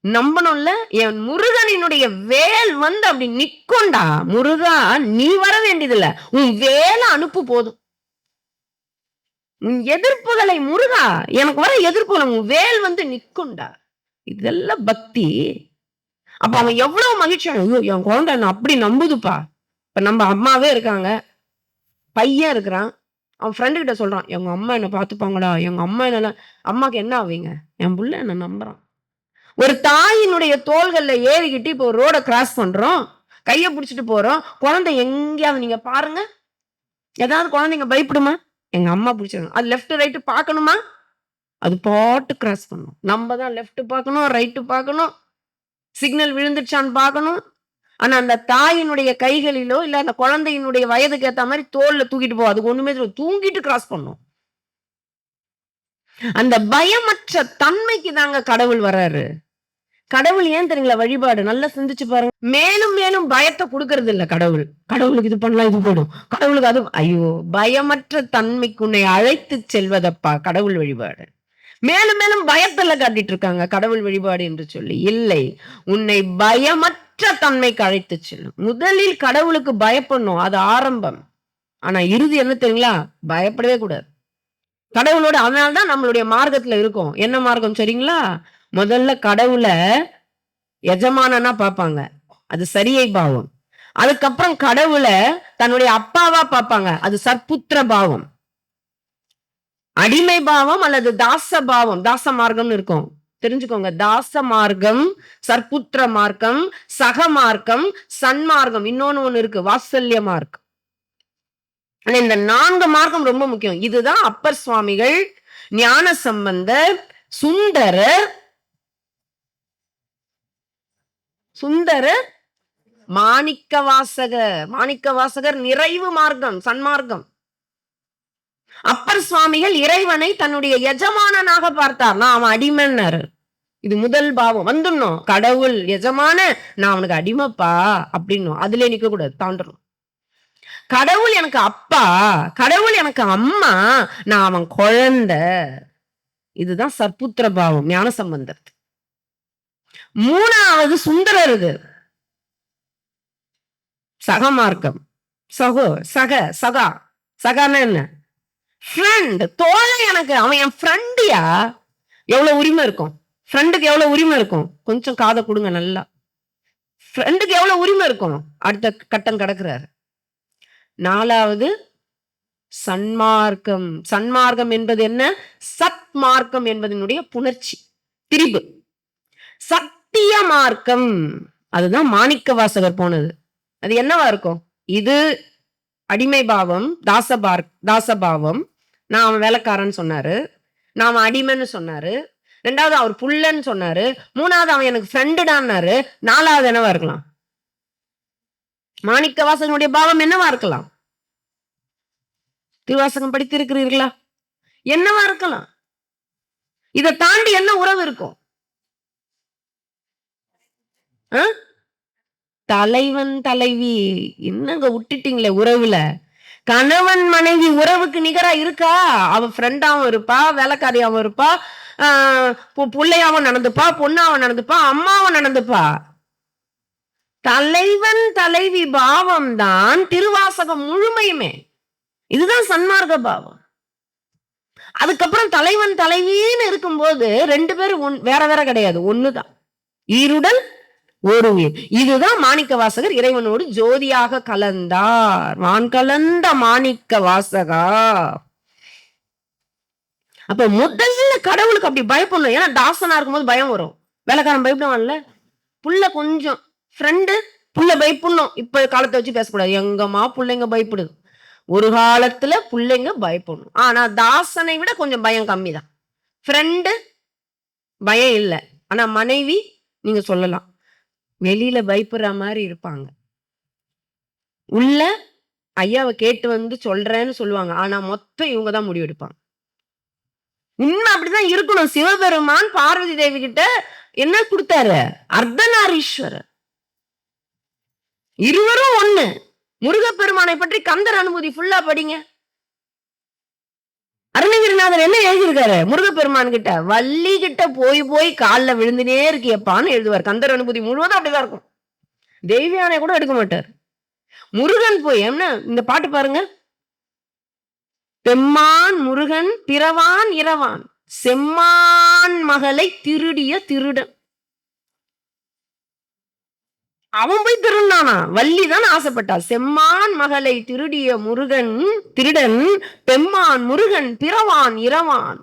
நம்பணும்ல. என் முருகனினுடைய வேல் வந்து அப்படி நிக்கும்டா. முருகா, நீ வர வேண்டியதில்ல, உன் வேலை அனுப்பு போதும். உன் எதிர்ப்புகளை முருகா, எனக்கு வர எதிர்ப்புகளை உன் வேல் வந்து நிக்கும்டா. இதெல்லாம் பக்தி. அப்ப அவன் எவ்வளவு மகிழ்ச்சி. ஐயோ, என் குழந்தை என்ன அப்படி நம்புதுப்பா. இப்ப நம்ம அம்மாவே இருக்காங்க, பையன் இருக்கிறான், அவன் ஃப்ரெண்டு கிட்ட சொல்றான், எங்க அம்மா என்ன பாத்துப்பாங்கடா, எங்க அம்மா என்ன. அம்மாக்கு என்ன ஆவீங்க? என் புள்ள என்ன நம்புறான். ஒரு தாயினுடைய தோள்கள்ல ஏறிக்கிட்டு இப்போ ரோட கிராஸ் பண்றோம், கைய பிடிச்சிட்டு போறோம். குழந்தை எங்கேயாவது நீங்க பாருங்க, ஏதாவது குழந்தைங்க பயப்படுமா? எங்க அம்மா பிடிச்சிருங்க. அது லெஃப்ட் ரைட்டு பார்க்கணுமா? அது பாட்டு கிராஸ் பண்ணும். நம்ம தான் லெஃப்ட் பார்க்கணும், ரைட்டு பார்க்கணும், சிக்னல் விழுந்துச்சான்னு பார்க்கணும். ஆனா அந்த தாயினுடைய கைகளிலோ இல்ல அந்த குழந்தையினுடைய வயதுக்கு ஏத்த மாதிரி தோல்ல தூக்கிட்டு போ, அதுக்கு ஒண்ணுமே தூங்கிட்டு கிராஸ் பண்ணும். அந்த பயமற்ற தன்மைக்கு தாங்க கடவுள் வர்றாரு. கடவுள் ஏன் தெரியுங்களா வழிபாடு? நல்லா சிந்திச்சு பாருங்க. மேலும் மேலும் பயத்தை கொடுக்கறது இல்ல கடவுள். கடவுளுக்கு இது பண்ணலாம், இது போடும், கடவுளுக்கு அது. ஐயோ, பயமற்ற தன்மைக்கு உன்னை அழைத்து செல்வதப்பா கடவுள் வழிபாடு. மேலும் மேலும் பயத்துல காட்டிட்டு இருக்காங்க கடவுள் வழிபாடு என்று சொல்லி. இல்லை, உன்னை பயமற்ற தன்மைக்கு அழைத்து செல்லும். முதலில் கடவுளுக்கு பயப்படணும், அது ஆரம்பம். ஆனா இறுதி என்ன தெரியுங்களா? பயப்படவே கூடாது கடவுளோட. அதனால்தான் நம்மளுடைய மார்க்கத்துல இருக்கும். என்ன மார்க்கம் சரிங்களா? முதல்ல கடவுளை எஜமானனா பார்ப்பாங்க, அது சரியை பாவம். அதுக்கப்புறம் கடவுளை தன்னுடைய அப்பாவா பார்ப்பாங்க, அது சற்புத்திர பாவம். அடிமை பாவம் அல்லது தாச பாவம், தாச மார்க்கம்னு இருக்கும், தெரிஞ்சுக்கோங்க. தாச மார்க்கம், சற்புத்திர மார்க்கம், சக மார்க்கம், சன்மார்க்கம், இன்னொன்னு ஒண்ணு இருக்கு, வாத்சல்ய மார்க்கம். இந்த 4 மார்க்கம் ரொம்ப முக்கியம். இதுதான் அப்பர் சுவாமிகள், ஞான சம்பந்தர், சுந்தரர், மாணிக்க வாசகர். மாணிக்க வாசகர் நிறைவு மார்க்கம், சன்மார்க்கம். அப்பர் சுவாமிகள் இறைவனை தன்னுடைய எஜமானனாக பார்த்தார். நான் அவன் அடிமைன்னாரு. இது முதல் பாவம். வந்துடணும், கடவுள் எஜமான, நான் அவனுக்கு அடிமைப்பா அப்படின்னு அதுல நிக்க கூடாது, தாண்டணும். கடவுள் எனக்கு அப்பா, கடவுள் எனக்கு அம்மா, நான் அவன் குழந்தை. இதுதான் சற்புத்திர பாவம், ஞான சம்பந்தர். 3வது சுந்தரருக்கு சகமார்க்கம். சகோ, சக, சகா. சகான்னா என்ன? ஃப்ரெண்ட், தோழை. எனக்கு அவன் என் ஃப்ரெண்டியா. எவ்வளவு உரிமை இருக்கும் ஃப்ரெண்டுக்கு? எவ்வளவு உரிமை இருக்கும்? கொஞ்சம் காதை கொடுங்க நல்லா. ஃப்ரெண்டுக்கு எவ்வளவு உரிமை இருக்கும்? அடுத்த கட்டம் கடக்குறாரு. 4வது சன்மார்க்கம். சன்மார்க்கம் என்பது என்ன? சத்மார்க்கம் என்பதனுடைய புணர்ச்சி, திரிபு. சத்திய மார்க்கம், அதுதான் மாணிக்க வாசகர் போனது. அது என்னவா இருக்கும்? இது அடிமை பாவம், தாசபாவம். நான் அவன் வேலைக்காரன் சொன்னாரு, நான் அவன் அடிமைன்னு சொன்னாரு. 2வது அவர் புள்ளன்னு சொன்னாரு. 3வது அவன் எனக்கு ஃப்ரெண்டுடான்னாரு. 4வது என்னவா இருக்கலாம்? மாணிக்க வாசகனுடைய பாவம் என்னவா இருக்கலாம்? திருவாசகம் படித்திருக்கிறீர்களா? என்னவா இருக்கலாம்? இதை தாண்டி என்ன உறவு இருக்கும்? தலைவன் தலைவி என்னங்க விட்டுட்டீங்களே உறவுல. கணவன் மனைவி உறவுக்கு நிகரா இருக்கா? அவ ஃப்ரெண்டாவும் இருப்பா, வேலைக்காரியாவும் இருப்பா, பிள்ளையாவும் நடந்துப்பா, பொண்ணாவும் நடந்துப்பா, அம்மாவும் நடந்துப்பா. தலைவன் தலைவி பாவம் தான் திருவாசகம் முழுமையுமே. இதுதான் சன்மார்க்க பாவம். அதுக்கப்புறம் தலைவன் தலைவின்னு இருக்கும்போது 2 பேரும் வேற வேற கிடையாது, ஒண்ணுதான். ஈருடன் ஒரு உயிர். இதுதான் மாணிக்க வாசகர் இறைவனோடு ஜோதியாக கலந்தார். வான் கலந்த மாணிக்க வாசகா. அப்ப முதல்ல கடவுளுக்கு அப்படி பயப்படணும். ஏன்னா தாசனா இருக்கும்போது பயம் வரும். வேலைக்காரன் பயப்படுவான்ல. புள்ள கொஞ்சம் ஃப்ரெண்டு புள்ள பயப்படணும். இப்ப காலத்தை வச்சு பேசக்கூடாது. எங்கம்மா புள்ளைங்க பயப்படுது. ஒரு காலத்துல புள்ளைங்க பயப்படணும். ஆனா தாசனை விட கொஞ்சம் பயம் கம்மிதான். ஃப்ரெண்டு பயம் இல்ல. ஆனா மனைவி நீங்க சொல்லலாம். வெளியில பயப்படுற மாரி இருப்பாங்க. உள்ள ஐயாவ கேட்டு வந்து சொல்றேன்னு சொல்லுவாங்க. ஆனா மொத்தம் இவங்க தான் முடிவெடுப்பாங்க. உண்மை அப்படிதான் இருக்கணும். சிவபெருமான் பார்வதி தேவி கிட்ட என்ன குடுத்தாரு? அர்த்தநாரீஸ்வரர். இருவரும் ஒண்ணு. முருகப்பெருமானை பற்றி கந்தர் அனுபூதி ஃபுல்லா படிங்க. அருணகிரிநாதர் என்ன எழுதியிருக்காரு? முருகப்பெருமான் கிட்ட வள்ளி கிட்ட போய் போய் கால்ல விழுந்துனே இருக்கியப்பான்னு எழுதுவார். கந்தர் அனுபூதி முழுவதும் அப்படிதான் இருக்கும். தெய்வயானை கூட எடுக்க மாட்டார். முருகன் போய் என்ன இந்த பாட்டு பாருங்க. பெம்மான் முருகன் பிறவான் இரவான் செம்மான் மகளை திருடிய திருடன். அவன் போய் திருடினானா? வள்ளி தான் ஆசைப்பட்டா. செம்மான் மகளை திருடிய முருகன் திருடன் பெம்மான் முருகன் பிறவான் இரவான்.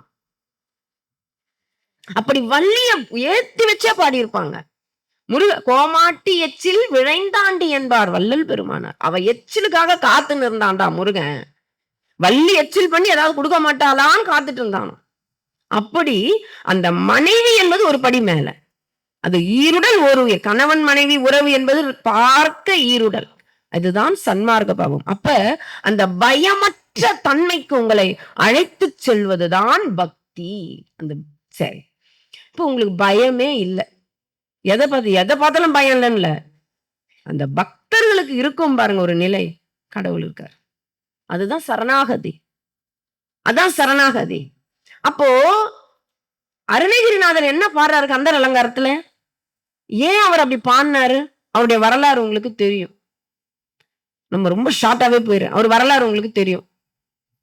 அப்படி வள்ளிய ஏத்தி வச்சே பாடியிருப்பாங்க. கோமாட்டி எச்சில் விழைந்தாண்டி என்பார் வள்ளல் பெருமானார். அவ எச்சிலுக்காக காத்துன்னு இருந்தான்டா முருகன். வள்ளி எச்சில் பண்ணி ஏதாவது கொடுக்க மாட்டாளான்னு காத்துட்டு இருந்தான். அப்படி அந்த மனைவி என்பது ஒரு படி மேல. அது ஈருடல் ஒரு உயிர். கணவன் மனைவி உறவு என்பது பார்க்க ஈருடல். அதுதான் சன்மார்க்க பாவம். அப்ப அந்த பயமற்ற தன்மைக்கு உங்களை அழைத்து செல்வதுதான் பக்தி. அந்த சரி, இப்ப உங்களுக்கு பயமே இல்லை. எதை பார்த்தாலும் பயம் இல்லைன்னு. அந்த பக்தர்களுக்கு இருக்கும் பாருங்க ஒரு நிலை, கடவுள் இருக்கார். அதுதான் சரணாகதி. அதான் சரணாகதி. அப்போ அருணகிரிநாதர் என்ன பாடுறாரு கந்தர் அலங்காரத்துல? ஏன் அவர் அப்படி பாடினாரு? அவருடைய வரலாறு உங்களுக்கு தெரியும். நம்ம ரொம்ப ஷார்ட்டாவே போயிடும். அவர் வரலாறு உங்களுக்கு தெரியும்.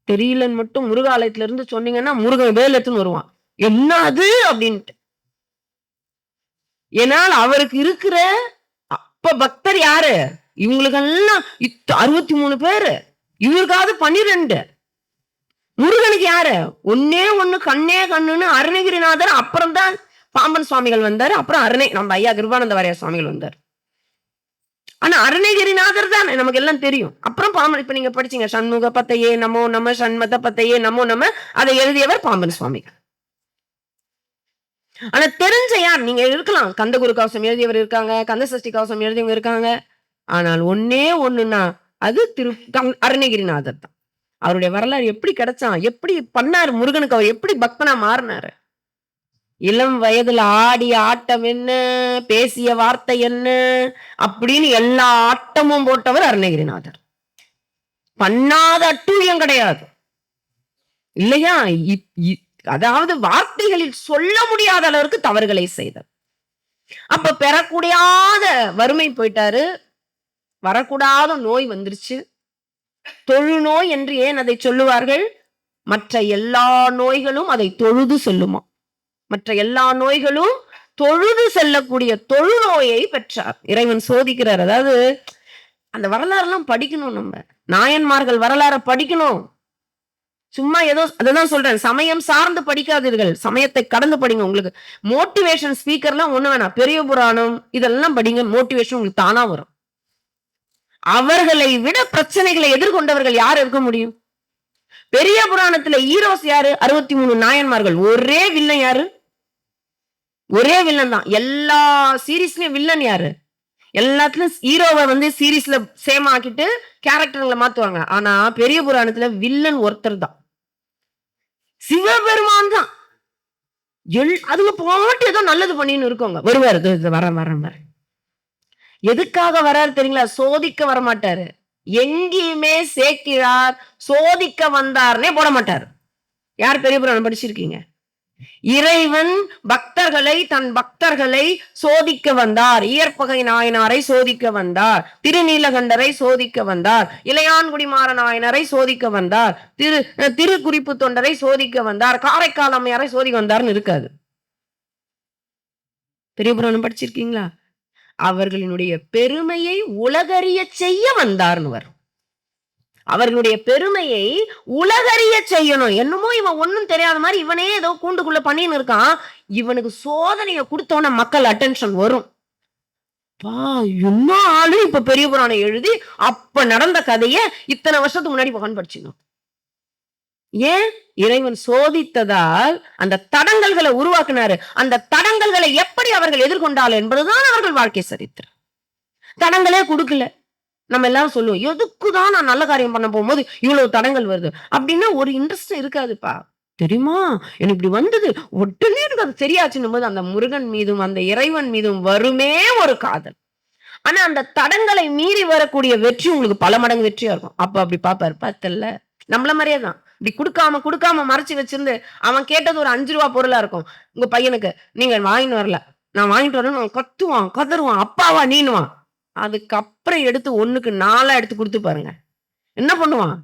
தெரியலன்னு மட்டும் முருகாலயத்துல இருந்து சொன்னீங்கன்னா முருகன் வேல் எடுத்துன்னு வருவான். என்ன அது அப்படின்ட்டு. ஏனால் அவருக்கு இருக்கிற அப்ப பக்தர் யாரு? இவங்களுக்கெல்லாம் 63 பேரு, இவருக்காவது 12. முருகனுக்கு யாரு? ஒன்னே ஒண்ணு கண்ணே கண்ணுன்னு அருணகிரிநாதர். அப்புறம் தான் பாம்பன் சுவாமிகள் வந்தாரு. அப்புறம் நம்ம ஐயா கிருபானந்த வாரியார் சுவாமிகள் வந்தார். ஆனா அருணகிரிநாதர் தான் நமக்கு எல்லாம் தெரியும். அப்புறம் பாம்பன். இப்ப நீங்க படிச்சீங்க சண்முக பத்தையே நமோ நம, சண்மத பத்தையே நமோ நம. அதை எழுதியவர் பாம்பன் சுவாமிகள். ஆனா தெரிஞ்ச யார்? நீங்க இருக்கலாம், கந்தகுரு கவசம் எழுதியவர் இருக்காங்க, கந்த சஷ்டி கவசம் எழுதியவங்க இருக்காங்க. ஆனால் ஒன்னே ஒண்ணுன்னா அது அருணகிரிநாதர் தான். அவருடைய வரலாறு எப்படி கிடைச்சான், எப்படி பண்ணாரு முருகனுக்கு, அவர் எப்படி பக்தனா மாறினாரு. இளம் வயதுல ஆடிய ஆட்டம் என்ன, பேசிய வார்த்தை என்ன அப்படின்னு எல்லா ஆட்டமும் போட்டவர் அருணகிரிநாதர். பண்ணாத அட்டூழியம் கிடையாது இல்லையா? அதாவது வார்த்தைகளில் சொல்ல முடியாத அளவிற்கு தவறுகளை செய்தார். அப்ப பெறக்கூடாத வறுமை போயிட்டாரு. வரக்கூடாத நோய் வந்துருச்சு. தொழுநோய் என்று ஏன் அதை சொல்லுவார்கள்? மற்ற எல்லா நோய்களும் அதை தொழுது செல்லுமா. மற்ற எல்லா நோய்களும் தொழுது செல்லக்கூடிய தொழுநோயை பெற்றார். இறைவன் சோதிக்கிறார். அதாவது அந்த வரலாறு எல்லாம் படிக்கணும். நம்ம நாயன்மார்கள் வரலாறு படிக்கணும். சும்மா ஏதோ அதான் சொல்றேன், சமயம் சார்ந்து படிக்காதீர்கள், சமயத்தை கடந்து படிங்க. உங்களுக்கு மோட்டிவேஷன் ஸ்பீக்கர்லாம் ஒண்ணு வேணாம், பெரிய புராணம் இதெல்லாம் படிங்க. மோட்டிவேஷன் உங்களுக்கு தானா வரும். அவர்களை விட பிரச்சனைகளை எதிர்கொண்டவர்கள் யார் இருக்க முடியும்? பெரிய புராணத்துல ஹீரோஸ் யாரு? 63 நாயன்மார்கள். ஒரே வில்லன் யாரு? ஒரே வில்லன் தான். எல்லா சீரீஸ்லயும் வில்லன் யாரு? எல்லாத்துலயும் ஹீரோவை வந்து சீரீஸ்ல சேம் ஆக்கிட்டு கேரக்டர்களை மாத்துவாங்க. ஆனா பெரிய புராணத்துல வில்லன் ஒருத்தர் தான், சிவபெருமான் தான். அதுங்க பாட்டு ஏதோ நல்லது பண்ணின்னு இருக்கோங்க. வருவாரு, வர எதுக்காக வராரு தெரியுங்களா? சோதிக்க வர மாட்டாரு. எங்கேயுமே சேக்கிழார் சோதிக்க வந்தார்னே போட மாட்டாரு. யார் பெரிய புராணம் படிச்சிருக்கீங்க? இறைவன் தன் பக்தர்களை சோதிக்க வந்தார். இயற்பகை நாயனாரை சோதிக்க வந்தார், திருநீலகண்டரை சோதிக்க வந்தார், இளையான்குடி மாற நாயனரை சோதிக்க வந்தார், திரு குறிப்பு தொண்டரை சோதிக்க வந்தார், காரைக்கால் அம்மையாரை சோதிக்க வந்தார்னு இருக்காது. பெரிய புராணம் படிச்சிருக்கீங்களா? அவர்களினுடைய பெருமையை உலகறிய செய்ய வந்தார்னு வரும். அவர்களுடைய பெருமையை உலகறிய செய்யணும். என்னமோ இவன் ஒண்ணும் தெரியாத மாதிரி இவனே ஏதோ கூண்டுக்குள்ள பண்ணின்னு இருக்கான். இவனுக்கு சோதனைய குடுத்தோன மக்கள் அட்டென்ஷன் வரும். பா என்ன ஆளு இப்ப பெரிய புராணம் எழுதி அப்ப நடந்த கதைய இத்தனை வருஷத்துக்கு முன்னாடி பகவான் படிச்சிடணும். ஏன்? இறைவன் சோதித்ததால் அந்த தடங்கல்களை உருவாக்குனாரு. அந்த தடங்கல்களை எப்படி அவர்கள் எதிர்கொண்டால் என்பதுதான் அவர்கள் வாழ்க்கை சரித்திரம். தடங்களே கொடுக்கல. நம்ம எல்லாரும் சொல்லுவோம், எதுக்குதான் நான் நல்ல காரியம் பண்ண போகும்போது இவ்வளவு தடங்கள் வருது அப்படின்னா ஒரு இன்ட்ரெஸ்ட் இருக்காதுப்பா. தெரியுமா எனக்கு இப்படி வந்தது உடனே எனக்கு அது சரியாச்சுன்னும் போது அந்த முருகன் மீதும் அந்த இறைவன் மீதும் வருமே ஒரு காதல். ஆனா அந்த தடங்களை மீறி வரக்கூடிய வெற்றி உங்களுக்கு பல மடங்கு வெற்றியா இருக்கும். அப்ப அப்படி பாப்பாரு, பார்த்தல்ல நம்மள மாதிரியே தான். இப்படி கொடுக்காம மறைச்சு வச்சிருந்து அவன் கேட்டது ஒரு 5 ரூபா பொருளா இருக்கும். உங்க பையனுக்கு நீங்க வாங்கிட்டு வரல, நான் வாங்கிட்டு வரேன்னு கத்துவான், கதறுவான், அப்பாவா நீனுவான். அதுக்கப்புறம் எடுத்து 1க்கு 4 எடுத்து கொடுத்து பாருங்க. என்ன பண்ணுவான்?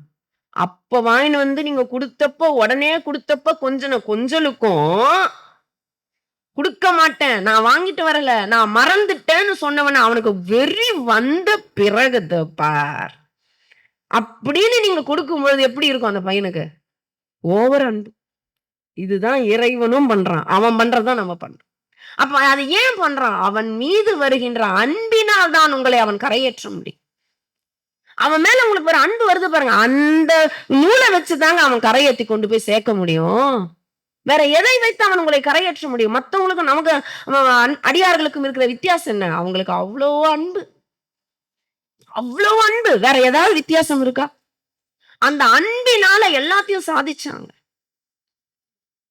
அப்ப வாங்கிட்டு வந்து நீங்க குடுத்தப்ப உடனே குடுத்தப்ப கொஞ்சலுக்கும் குடுக்க மாட்டேன், நான் வாங்கிட்டு வரல, நான் மறந்துட்டேன்னு சொன்னவன அவனுக்கு வெறி வந்த பிறகு பார் அப்படின்னு நீங்க கொடுக்கும்பொழுது எப்படி இருக்கும் அந்த பையனுக்கு? ஓவர் அன்பு. இதுதான் இறைவனும் பண்றான். அவன் பண்றதுதான் நம்ம பண்றோம். அப்ப அது ஏன் பண்றான்? அவன் மீது வருகின்ற அன்பினால் தான் உங்களை அவன் கரையேற்ற முடியும். அவன் மேல உங்களுக்கு ஒரு அன்பு வருது பாருங்க, அந்த நூலை வச்சுதாங்க அவன் கரையேற்றி கொண்டு போய் சேர்க்க முடியும். வேற எதை வைத்து அவன் உங்களை கரையேற்ற முடியும்? மத்தவங்களுக்கும் நமக்கு அடியார்களுக்கும் இருக்கிற வித்தியாசம் என்ன? அவங்களுக்கு அவ்வளோ அன்பு, அவ்வளவு அன்பு. வேற ஏதாவது வித்தியாசம் இருக்கா? அந்த அன்பினால எல்லாத்தையும் சாதிச்சாங்க.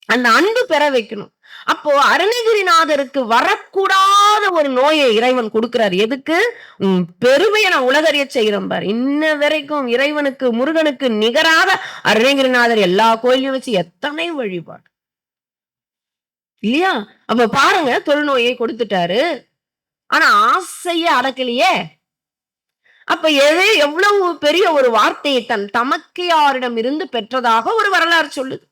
அந்த அன்பு பெற வைக்கணும். அப்போ அருணகிரிநாதருக்கு வரக்கூடாத ஒரு நோயை இறைவன் கொடுக்கிறார். எதுக்கு? பெருமையை நான் உலகறிய செய்கிறேன் பாரு. இன்ன வரைக்கும் இறைவனுக்கு முருகனுக்கு நிகராக அருணகிரிநாதர் எல்லா கோயிலையும் வச்சு எத்தனை வழிபாடு இல்லையா? அப்ப பாருங்க, தொழுநோயை கொடுத்துட்டாரு. ஆனா ஆசைய அடக்கலையே. அப்ப எவ்வளவு பெரிய ஒரு வார்த்தையை தன் தமக்கையாரிடம் இருந்து பெற்றதாக ஒரு வரலாறு சொல்லுது.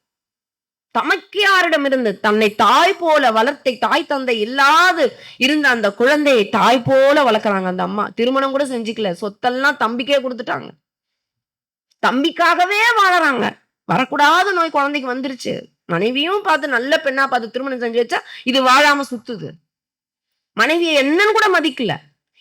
தமக்கையாரிடம் இருந்து தன்னை தாய் போல வளர்த்தை, தாய் தந்தை இல்லாது இருந்த அந்த குழந்தையை தாய் போல வளர்க்கறாங்க அந்த அம்மா. திருமணம் கூட செஞ்சுக்கல, சொத்தெல்லாம் தம்பிக்கே கொடுத்துட்டாங்க. தம்பிக்காகவே வாழறாங்க. வரக்கூடாத நோய் குழந்தைக்கு வந்துருச்சு. மனைவியும் பார்த்து நல்ல பெண்ணா பார்த்து திருமணம் செஞ்சு வச்சா இது வாழாம சுத்துது. மனைவியை என்னன்னு கூட மதிக்கல.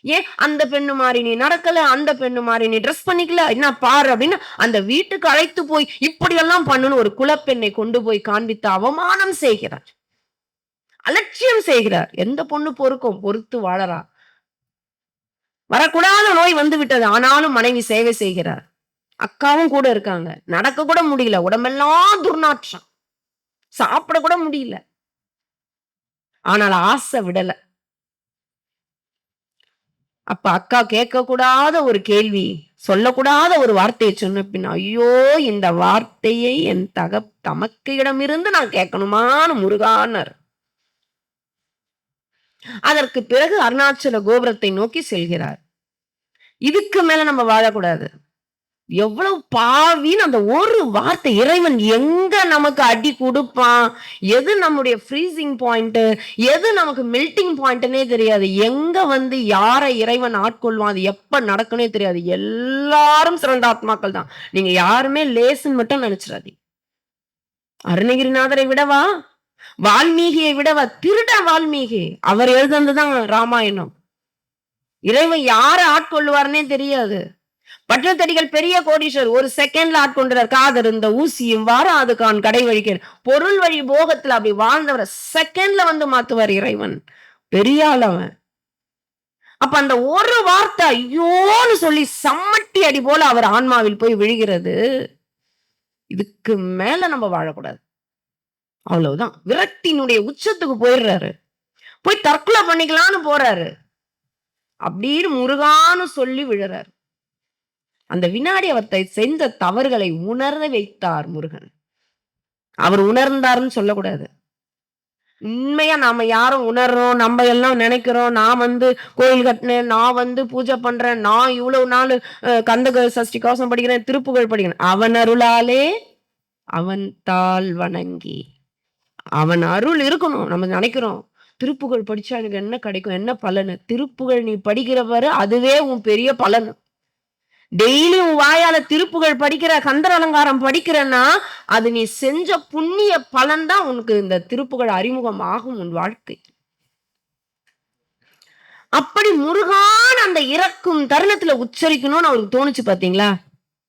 ஏன்? அந்த பெண்ணு மாதிரி நீ நடக்கல, அந்த பெண்ணு மாதிரி நீ ட்ரெஸ் பண்ணிக்கல, என்ன பாரு அப்படின்னு அந்த வீட்டுக்கு அழைத்து போய் இப்படியெல்லாம் பண்ணணும் ஒரு குலப்பெண்ணை கொண்டு போய் காண்பித்து அவமானம் செய்கிறார், அலட்சியம் செய்கிறார். எந்த பொண்ணு பொறுத்து வாழறா? வரக்கூடாத நோய் வந்து விட்டது, ஆனாலும் மனைவி சேவை செய்கிறார். அக்காவும் கூட இருக்காங்க. நடக்க கூட முடியல, உடம்பெல்லாம் துர்நாற்றம், சாப்பிட கூட முடியல. ஆனால் ஆசை விடல. அப்ப அக்கா கேட்க கூடாத ஒரு கேள்வி, சொல்லக்கூடாத ஒரு வார்த்தையை சொன்ன பின், ஐயோ இந்த வார்த்தையை என் தமக்கையிடமிருந்து நான் கேட்கணுமான்னு முருகானர். அதற்கு பிறகு அருணாச்சல கோபுரத்தை நோக்கி செல்கிறார். இதுக்கு மேல நம்ம வாழக்கூடாது. எவ்வளவு பாவின்னு அந்த ஒரு வார்த்தை. இறைவன் எங்க நமக்கு அடி கொடுப்பான், எது நம்முடைய ஃப்ரீசிங் பாயிண்ட், எது நமக்கு மெல்டிங் பாயிண்ட்னே தெரியாது. எங்க வந்து யாரை இறைவன் ஆட்கொள்வான், அது எப்ப நடக்குன்னே தெரியாது. எல்லாரும் சிறந்த ஆத்மாக்கள் தான். நீங்க யாருமே லேசுன்னு மட்டும் நினைச்சிடாதீங்க. அருணகிரிநாதரை விடவா, வால்மீகியை விடவா? திருட வால்மீகி, அவர் எழுதுனதுதான் ராமாயணம். இறைவன் யாரை ஆட்கொள்வார்னே தெரியாது. பட்டத்தடிகள் பெரிய கோடீஸ்வரர், ஒரு செகண்ட்ல ஆட்கொண்டார். காதர் இந்த ஊசியும் வாராது கான் கடை வழிக்க பொருள் வழி போகத்துல அப்படி வாழ்ந்தவரை செகண்ட்ல வந்து மாத்துவார் இறைவன். பெரிய ஆளவன். அப்ப அந்த ஒரு வார்த்தை ஐயோன்னு சொல்லி சம்மட்டி அடி போல அவர் ஆன்மாவில் போய் விழுகிறது. இதுக்கு மேல நம்ம வாழக்கூடாது. அவ்வளவுதான். விரக்தியினுடைய உச்சத்துக்கு போயிடுறாரு. போய் தற்கொலை பண்ணிக்கலான்னு போறாரு. அப்படின்னு முருகான்னு சொல்லி விழுறாரு. அந்த வினாடி அவர்த்தை செஞ்ச தவறுகளை உணர வைத்தார் முருகன். அவர் உணர்ந்தாருன்னு சொல்லக்கூடாது. உண்மையா நாம யாரும் உணர்றோம், நம்ம எல்லாம் நினைக்கிறோம், நான் வந்து கோயில் கட்டினேன், நான் வந்து பூஜை பண்றேன், நான் இவ்வளவு நாள் கந்த சஷ்டி கவசம் படிக்கிறேன், திருப்புகழ் படிக்கிறேன். அவன் அருளாலே அவன் தாள் வணங்கி, அவன் அருள் இருக்கணும். நம்ம நினைக்கிறோம் திருப்புகழ் படிச்சா எனக்கு என்ன கிடைக்கும், என்ன பலனு? திருப்புகழ் நீ படிக்கிறவரு அதுவே உன் பெரிய பலன். டெய்லியும் வாயால திருப்புகழ் படிக்கிற, கந்தர் அலங்காரம் படிக்கிறன்னா, அது நீ செஞ்ச புண்ணிய பலன் தான் உனக்கு இந்த திருப்புகழ் அறிமுகம் ஆகும் உன் வாழ்க்கை. அப்படி முருகான் அந்த இறக்கும் தருணத்துல உச்சரிக்கணும்னு அவருக்கு தோணுச்சு பாத்தீங்களா?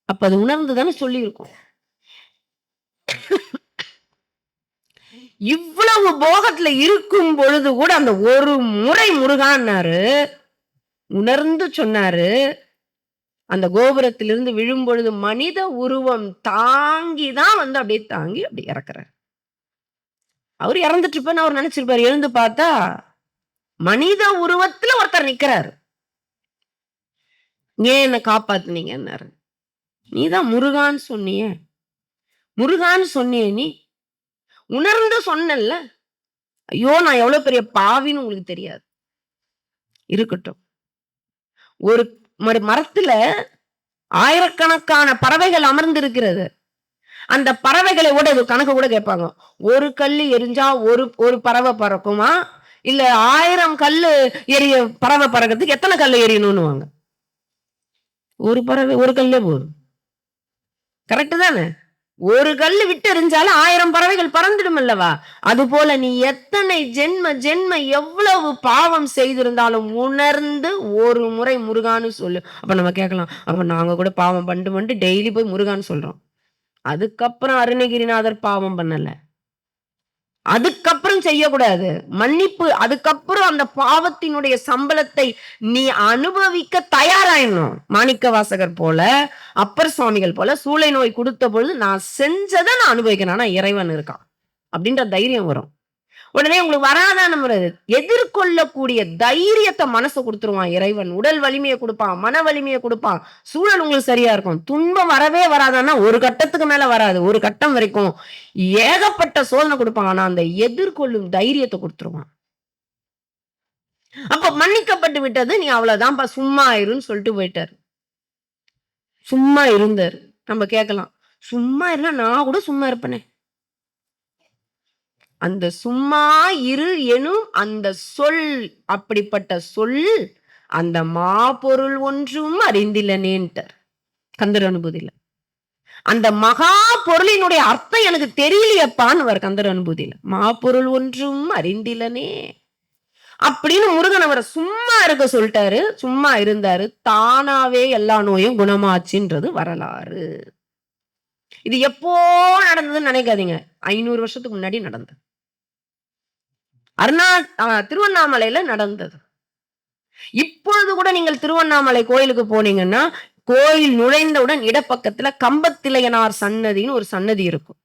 அப்ப அது உணர்ந்து தானே சொல்லியிருக்கும். இவ்வளவு போகத்துல இருக்கும் பொழுது கூட அந்த ஒரு முறை முருகான்னாரு, உணர்ந்து சொன்னாரு. அந்த கோபுரத்திலிருந்து விழும்பொழுது மனித உருவம் தாங்கி தான் வந்து அப்படியே தாங்கி அப்படி இறக்குறாரு. அவரு இறந்துட்டு இருப்பேன்னு அவர் நினைச்சிருப்பாரு. எழுந்து பார்த்தா, மனித உருவத்துல ஒருத்தர் நிக்கிறாரு. "ஏன் என்ன காப்பாத்துனீங்கன்னாரு." "நீதான் முருகான்னு சொன்னியே. முருகான்னு சொன்னியே நீ. உணர்ந்து சொன்னல்ல. ஐயோ! நான் எவ்வளவு பெரிய பாவின்னு உங்களுக்கு தெரியாது. இருக்கட்டும். ஒரு மரத்துல ஆயிரக்கணக்கான பறவைகள் அமர்ந்திருக்கிறது. அந்த பறவைகளை கூட இது கணக்கு கூட கேட்பாங்க. ஒரு கல்லு எரிஞ்சா ஒரு பறவை பறக்குமா? இல்ல 1000 கல்லு பறவை பறக்கிறதுக்கு எத்தனை கல்லு எரியணும்னுவாங்க. ஒரு பறவை ஒரு கல்லே போதும். கரெக்ட் தானே? ஒரு கல்லு விட்டு எறிஞ்சாலும் 1000 பறவைகள் பறந்துடும் அல்லவா? அதுபோல நீ எத்தனை ஜென்ம ஜென்ம எவ்வளவு பாவம் செய்திருந்தாலும் உணர்ந்து ஒரு முறை முருகான்னு சொல்லு. அப்ப நம்ம கேட்கலாம். அப்ப நாங்க கூட பாவம் பண்ணிட்டு டெய்லி போய் முருகான்னு சொல்றோம். அதுக்கப்புறம் அருணகிரிநாதர் பாவம் பண்ணல. அதுக்கப்புறம் செய்யக்கூடாது. மன்னிப்பு அதுக்கப்புறம் அந்த பாவத்தினுடைய சம்பளத்தை நீ அனுபவிக்க தயாராயிடணும். மாணிக்கவாசகர் போல, அப்பர் சுவாமிகள் போல சூளை நோய் குடுத்த பொழுது நான் செஞ்சத நான் அனுபவிக்கிறேன். ஆனா இறைவன் இருக்கான். அப்படின்ற தைரியம் வரும். உடனே உங்களுக்கு வராதான எதிர்கொள்ளக்கூடிய தைரியத்தை மனசு குடுத்துருவான் இறைவன். உடல் வலிமையை குடுப்பான், மன வலிமையை குடுப்பான். சூழல் உங்களுக்கு சரியா இருக்கும். துன்பம் வரவே வராதான்னா, ஒரு கட்டத்துக்கு மேல வராது. ஒரு கட்டம் வரைக்கும் ஏகப்பட்ட சோதனை குடுப்பான். ஆனா, அந்த எதிர்கொள்ளும் தைரியத்தை குடுத்துருவான். அப்ப மன்னிக்கப்பட்டு விட்டது. நீ அவ்வளவுதான்ப்பா சும்மா இருன்னு சொல்லிட்டு போயிட்டாரு. சும்மா இருந்தாரு. நம்ம கேட்கலாம். சும்மா இருந்தா நான் கூட சும்மா இருப்பேனே. அந்த சும்மா இரு எனும் அந்த சொல் அப்படிப்பட்ட சொல் அந்த மாபொருள் ஒன்றும் அறிந்திலனேன்ட்டார் கந்தர் அனுபூதியில. அந்த மகா பொருளினுடைய அர்த்தம் எனக்கு தெரியலையப்பான்னு கந்தர் அனுபூதியில. மாபொருள் ஒன்றும் அறிந்திலனே அப்படின்னு முருகன் அவரை சும்மா இருக்க சொல்லிட்டாரு. சும்மா இருந்தாரு. தானாவே எல்லா நோயும் குணமாச்சுன்றது வரலாறு. இது எப்போ நடந்ததுன்னு நினைக்காதீங்க. 500 வருஷத்துக்கு முன்னாடி நடந்தது. திருவண்ணாமலையில நடந்தது. இப்பொழுது கூட நீங்கள் திருவண்ணாமலை கோயிலுக்கு போனீங்கன்னா, கோயில் நுழைந்தவுடன் இடப்பக்கத்துல கம்பத்திலையனார் சன்னதின்னு ஒரு சன்னதி இருக்கும்.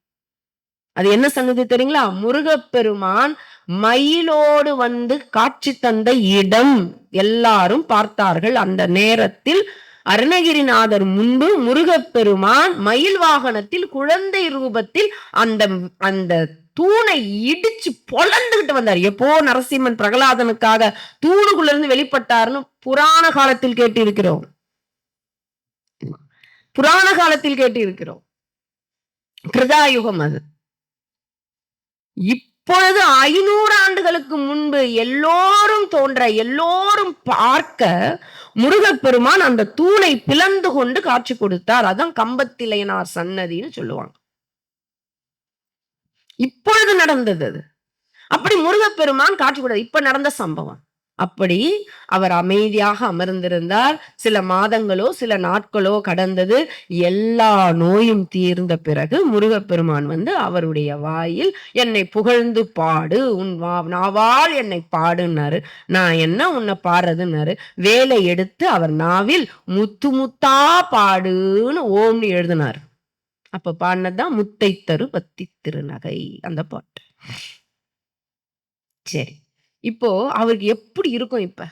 அது என்ன சன்னதி தெரியுங்களா? முருகப்பெருமான் மயிலோடு வந்து காட்சி தந்த இடம். எல்லாரும் பார்த்தார்கள். அந்த நேரத்தில் அருணகிரிநாதர் முன்பு முருகப்பெருமான் மயில் வாகனத்தில் குழந்தை ரூபத்தில் அந்த அந்த தூணை இடிச்சு பொளந்துகிட்டு வந்தார். எப்போ நரசிம்மன் பிரகலாதனுக்காக தூணுக்குள்ள இருந்து வெளிப்பட்டார்னு புராண காலத்தில் கேட்டு இருக்கிறோம். புராண காலத்தில் கேட்டு இருக்கிறோம். கிருதாயுகம் அது. இப்பொழுது 500 ஆண்டுகளுக்கு முன்பு எல்லோரும் தோன்ற எல்லோரும் பார்க்க முருகப்பெருமான் அந்த தூணை பிளந்து கொண்டு காட்சி கொடுத்தார். அதான் கம்பத்திலையனார் சன்னதின்னு சொல்லுவாங்க. இப்பொழுது நடந்தது அது. அப்படி முருகப்பெருமான் காட்சி கொடுத்தார். இப்ப நடந்த சம்பவம். அப்படி அவர் அமைதியாக அமர்ந்திருந்தார். சில மாதங்களோ சில நாட்களோ கடந்தது. எல்லா நோயும் தீர்ந்த பிறகு முருகப்பெருமான் வந்து அவருடைய வாயில் என்னை புகழ்ந்து பாடு, உன் நாவால் என்னை பாடுன்னாரு. நான் என்ன உன்னை பாடுறதுன்னாரு. வேலை எடுத்து அவர் நாவில் முத்து முத்தா பாடுன்னு ஓம்னு எழுதினார். அப்ப பாடினதுதான் முத்தை தரு பத்தி திருநகை அந்த பாட்டு. சரி, இப்போ அவருக்கு எப்படி இருக்கும்? இப்ப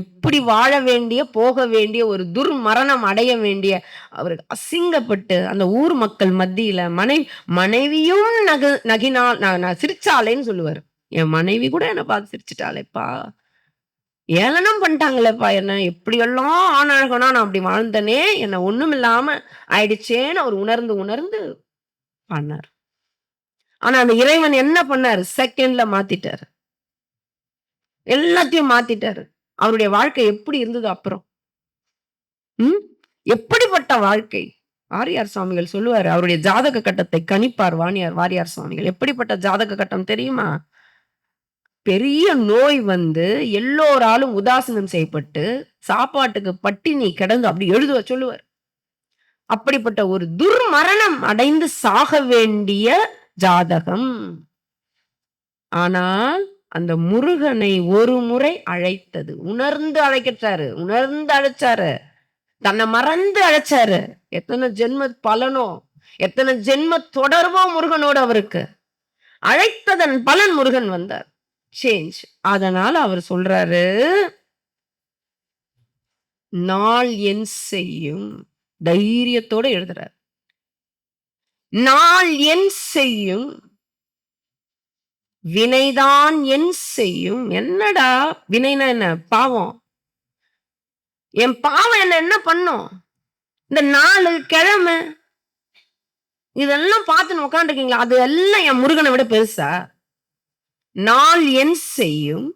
எப்படி வாழ வேண்டிய போக வேண்டிய ஒரு துர்மரணம் அடைய வேண்டிய அவருக்கு அசிங்கப்பட்டு அந்த ஊர் மக்கள் மத்தியில மனைவியும் நகினால் நான் சிரிச்சாலேன்னு சொல்லுவாரு. என் மனைவி கூட என்ன பார்த்து சிரிச்சுட்டாளேப்பா, ஏளனம் பண்ணிட்டாங்களேப்பா, என்ன எப்படியெல்லாம் ஆணழகனா நான் அப்படி வாழ்ந்தனே, என்ன ஒண்ணும் இல்லாம ஆயிடுச்சேன்னு அவர் உணர்ந்து உணர்ந்து பண்ணார். ஆனா அந்த இறைவன் என்ன பண்ணாரு? செகண்ட்ல மாத்திட்டாரு. எல்லாத்தையும் மாத்திட்டாரு. அவருடைய வாழ்க்கை எப்படி இருந்தது அப்புறம்? எப்படிப்பட்ட வாழ்க்கை! வாரியார் சுவாமிகள் சொல்லுவாரு. அவருடைய ஜாதக கட்டத்தை கணிப்பார் வாரியார் சுவாமிகள். எப்படிப்பட்ட ஜாதக கட்டம் தெரியுமா? பெரிய நோய் வந்து எல்லோராலும் உதாசீனம் செய்யப்பட்டு, சாப்பாட்டுக்கு பட்டினி கிடந்து அப்படி எழுத சொல்லுவார். அப்படிப்பட்ட ஒரு துர்மரணம் அடைந்து சாக வேண்டிய ஜாதகம். ஆனால் அந்த முருகனை ஒரு முறை அழைத்தது. உணர்ந்து அழைக்கச்சாரு. உணர்ந்து அழைச்சாரு. தன்னை மறந்து அழைச்சாரு. எத்தனை ஜென்ம பலனோ, எத்தனை ஜென்ம தொடர்போ முருகனோடு அவருக்கு. அழைத்ததன் பலன் முருகன் வந்தார். சேஞ்ச். அதனால அவர் சொல்றாரு, நாள் என் செய்யும். தைரியத்தோட எழுதுறார். நாள் என் செய்யும், வினைதான் என் செய்யும். என்னடா வினைனா என்ன? பாவம். என் பாவம் என்ன பண்ணும்? இந்த 4 கிழமை இதெல்லாம் பார்த்துன்னு உட்காந்துருக்கீங்களா? அது எல்லாம் என் முருகனை விட பெருசா? நாள் என் செய்யும்,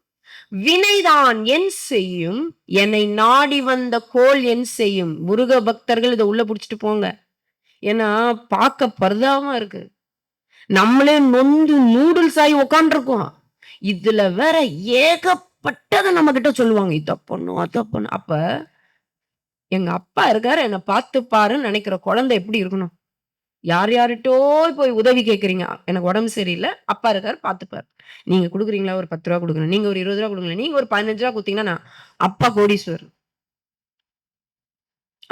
வினைதான் என் செய்யும், என்னை நாடி வந்த கோள் என் செய்யும். முருக பக்தர்கள் இதை உள்ள புடிச்சிட்டு போங்க. ஏன்னா பார்க்க பரிதாபமா இருக்கு. நம்மளே நொந்து நூடுல்ஸ் ஆகி உட்காந்துருக்கோம். இதுல வேற ஏகப்பட்டதை நம்ம கிட்ட சொல்லுவாங்க. இதை பண்ணும் அதை பண்ணும். அப்ப எங்க அப்பா இருக்காரு, என்னை பார்த்து பாருன்னு நினைக்கிற குழந்தை எப்படி இருக்கணும்? யார் யார்கிட்டோ போய் உதவி கேட்குறீங்க. எனக்கு உடம்பு சரியில்லை, அப்பா இருக்காரு பார்த்துப்பாரு. நீங்க கொடுக்குறீங்களா? ஒரு 10 ரூபா கொடுக்குறேன், நீங்க ஒரு 20 ரூபா கொடுங்க, நீங்க ஒரு 15 ரூபா கொடுத்தீங்கன்னா நான் அப்பா கோடீஸ்வரர்.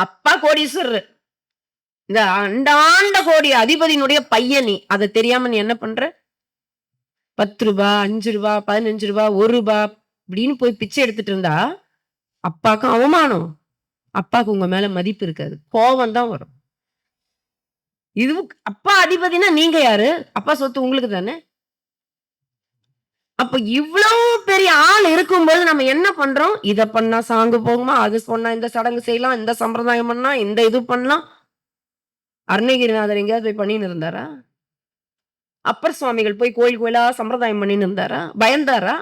அப்பா கோடீஸ்வரர். இந்த அண்டாண்ட கோடி அதிபதியினுடைய பையன் நீ. அதை தெரியாம நீ என்ன பண்ற? 10 ரூபா, 5 ரூபா, 15 ரூபா, 1 ரூபா இப்படின்னு போய் பிச்சை எடுத்துட்டு இருந்தா அப்பாவுக்கும் அவமானம். அப்பாவுக்கு உங்க மேல மதிப்பு இருக்காது, கோபம் தான் வரும். இது அப்பா அதிபதினா நீங்க யாரு? அப்பா சொத்து உங்களுக்கு தானே. அப்ப இவ்வளவு பெரிய ஆள் இருக்கும்போது நம்ம என்ன பண்றோம்? இத பண்ணா சாங்கு போகுமா, அது சொன்னா இந்த சடங்கு செய்யலாம், இந்த சம்பிரதாயம் பண்ணா இந்த இது பண்ணலாம். அருணகிரிநாதர் எங்கேயாவது போய் பண்ணின்னு இருந்தாரா? அப்பர் சுவாமிகள் போய் கோயில் கோயிலா சம்பிரதாயம் பண்ணின்னு இருந்தாரா? பயந்தாரா?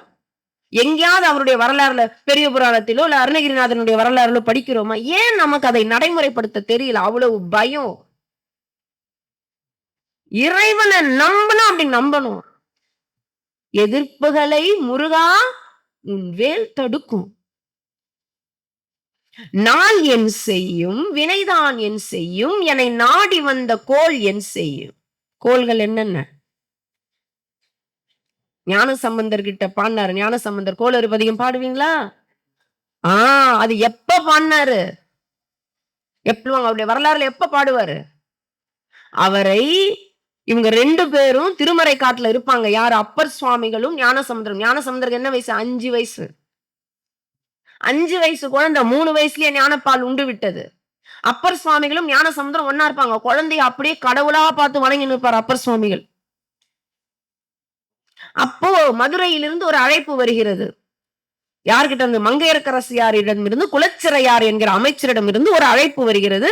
எங்கேயாவது அவருடைய வரலாறுல பெரிய புராணத்திலோ இல்ல அருணகிரிநாதனுடைய வரலாறுல படிக்கிறோமா? ஏன் நமக்கு அதை நடைமுறைப்படுத்த தெரியல? அவ்வளவு பயம். இறைவனை நம்பணும், அப்படி நம்பணும். எதிர்ப்புகளை முருகா உன் வேல் தடுக்கும். நாள் என் செய்யும், வினைதான் என் செய்யும், என்னை நாடி வந்த கோள் என் செய்யும். கோள்கள் என்னென்ன? ஞான சம்பந்தர் கிட்ட பாடினாரு. ஞான சம்பந்தர் கோளறு பதிகம் பாடுவீங்களா? அது எப்ப பாடினாரு? அவருடைய வரலாறுல எப்ப பாடுவாரு? அவரை இவங்க 2 பேரும் திருமறை காட்டுல இருப்பாங்க. யாரு? அப்பர் சுவாமிகளும் ஞானசமுந்தரம். ஞானசமுந்தருக்கு என்ன வயசு? 5 வயசு. 5 வயசு குழந்தை 3 வயசுலயே ஞானப்பால் உண்டு விட்டது. அப்பர் சுவாமிகளும் ஞானசமுந்தரம் ஒன்னா இருப்பாங்க. குழந்தைய அப்படியே கடவுளா பார்த்து வணங்கி நிற்பார் அப்பர் சுவாமிகள். அப்போ மதுரையிலிருந்து ஒரு அழைப்பு வருகிறது. யார்கிட்ட இருந்து? மங்கையர்க்கரசியாரிடமிருந்து குலச்சிறையார் என்கிற அமைச்சரிடமிருந்து ஒரு அழைப்பு வருகிறது.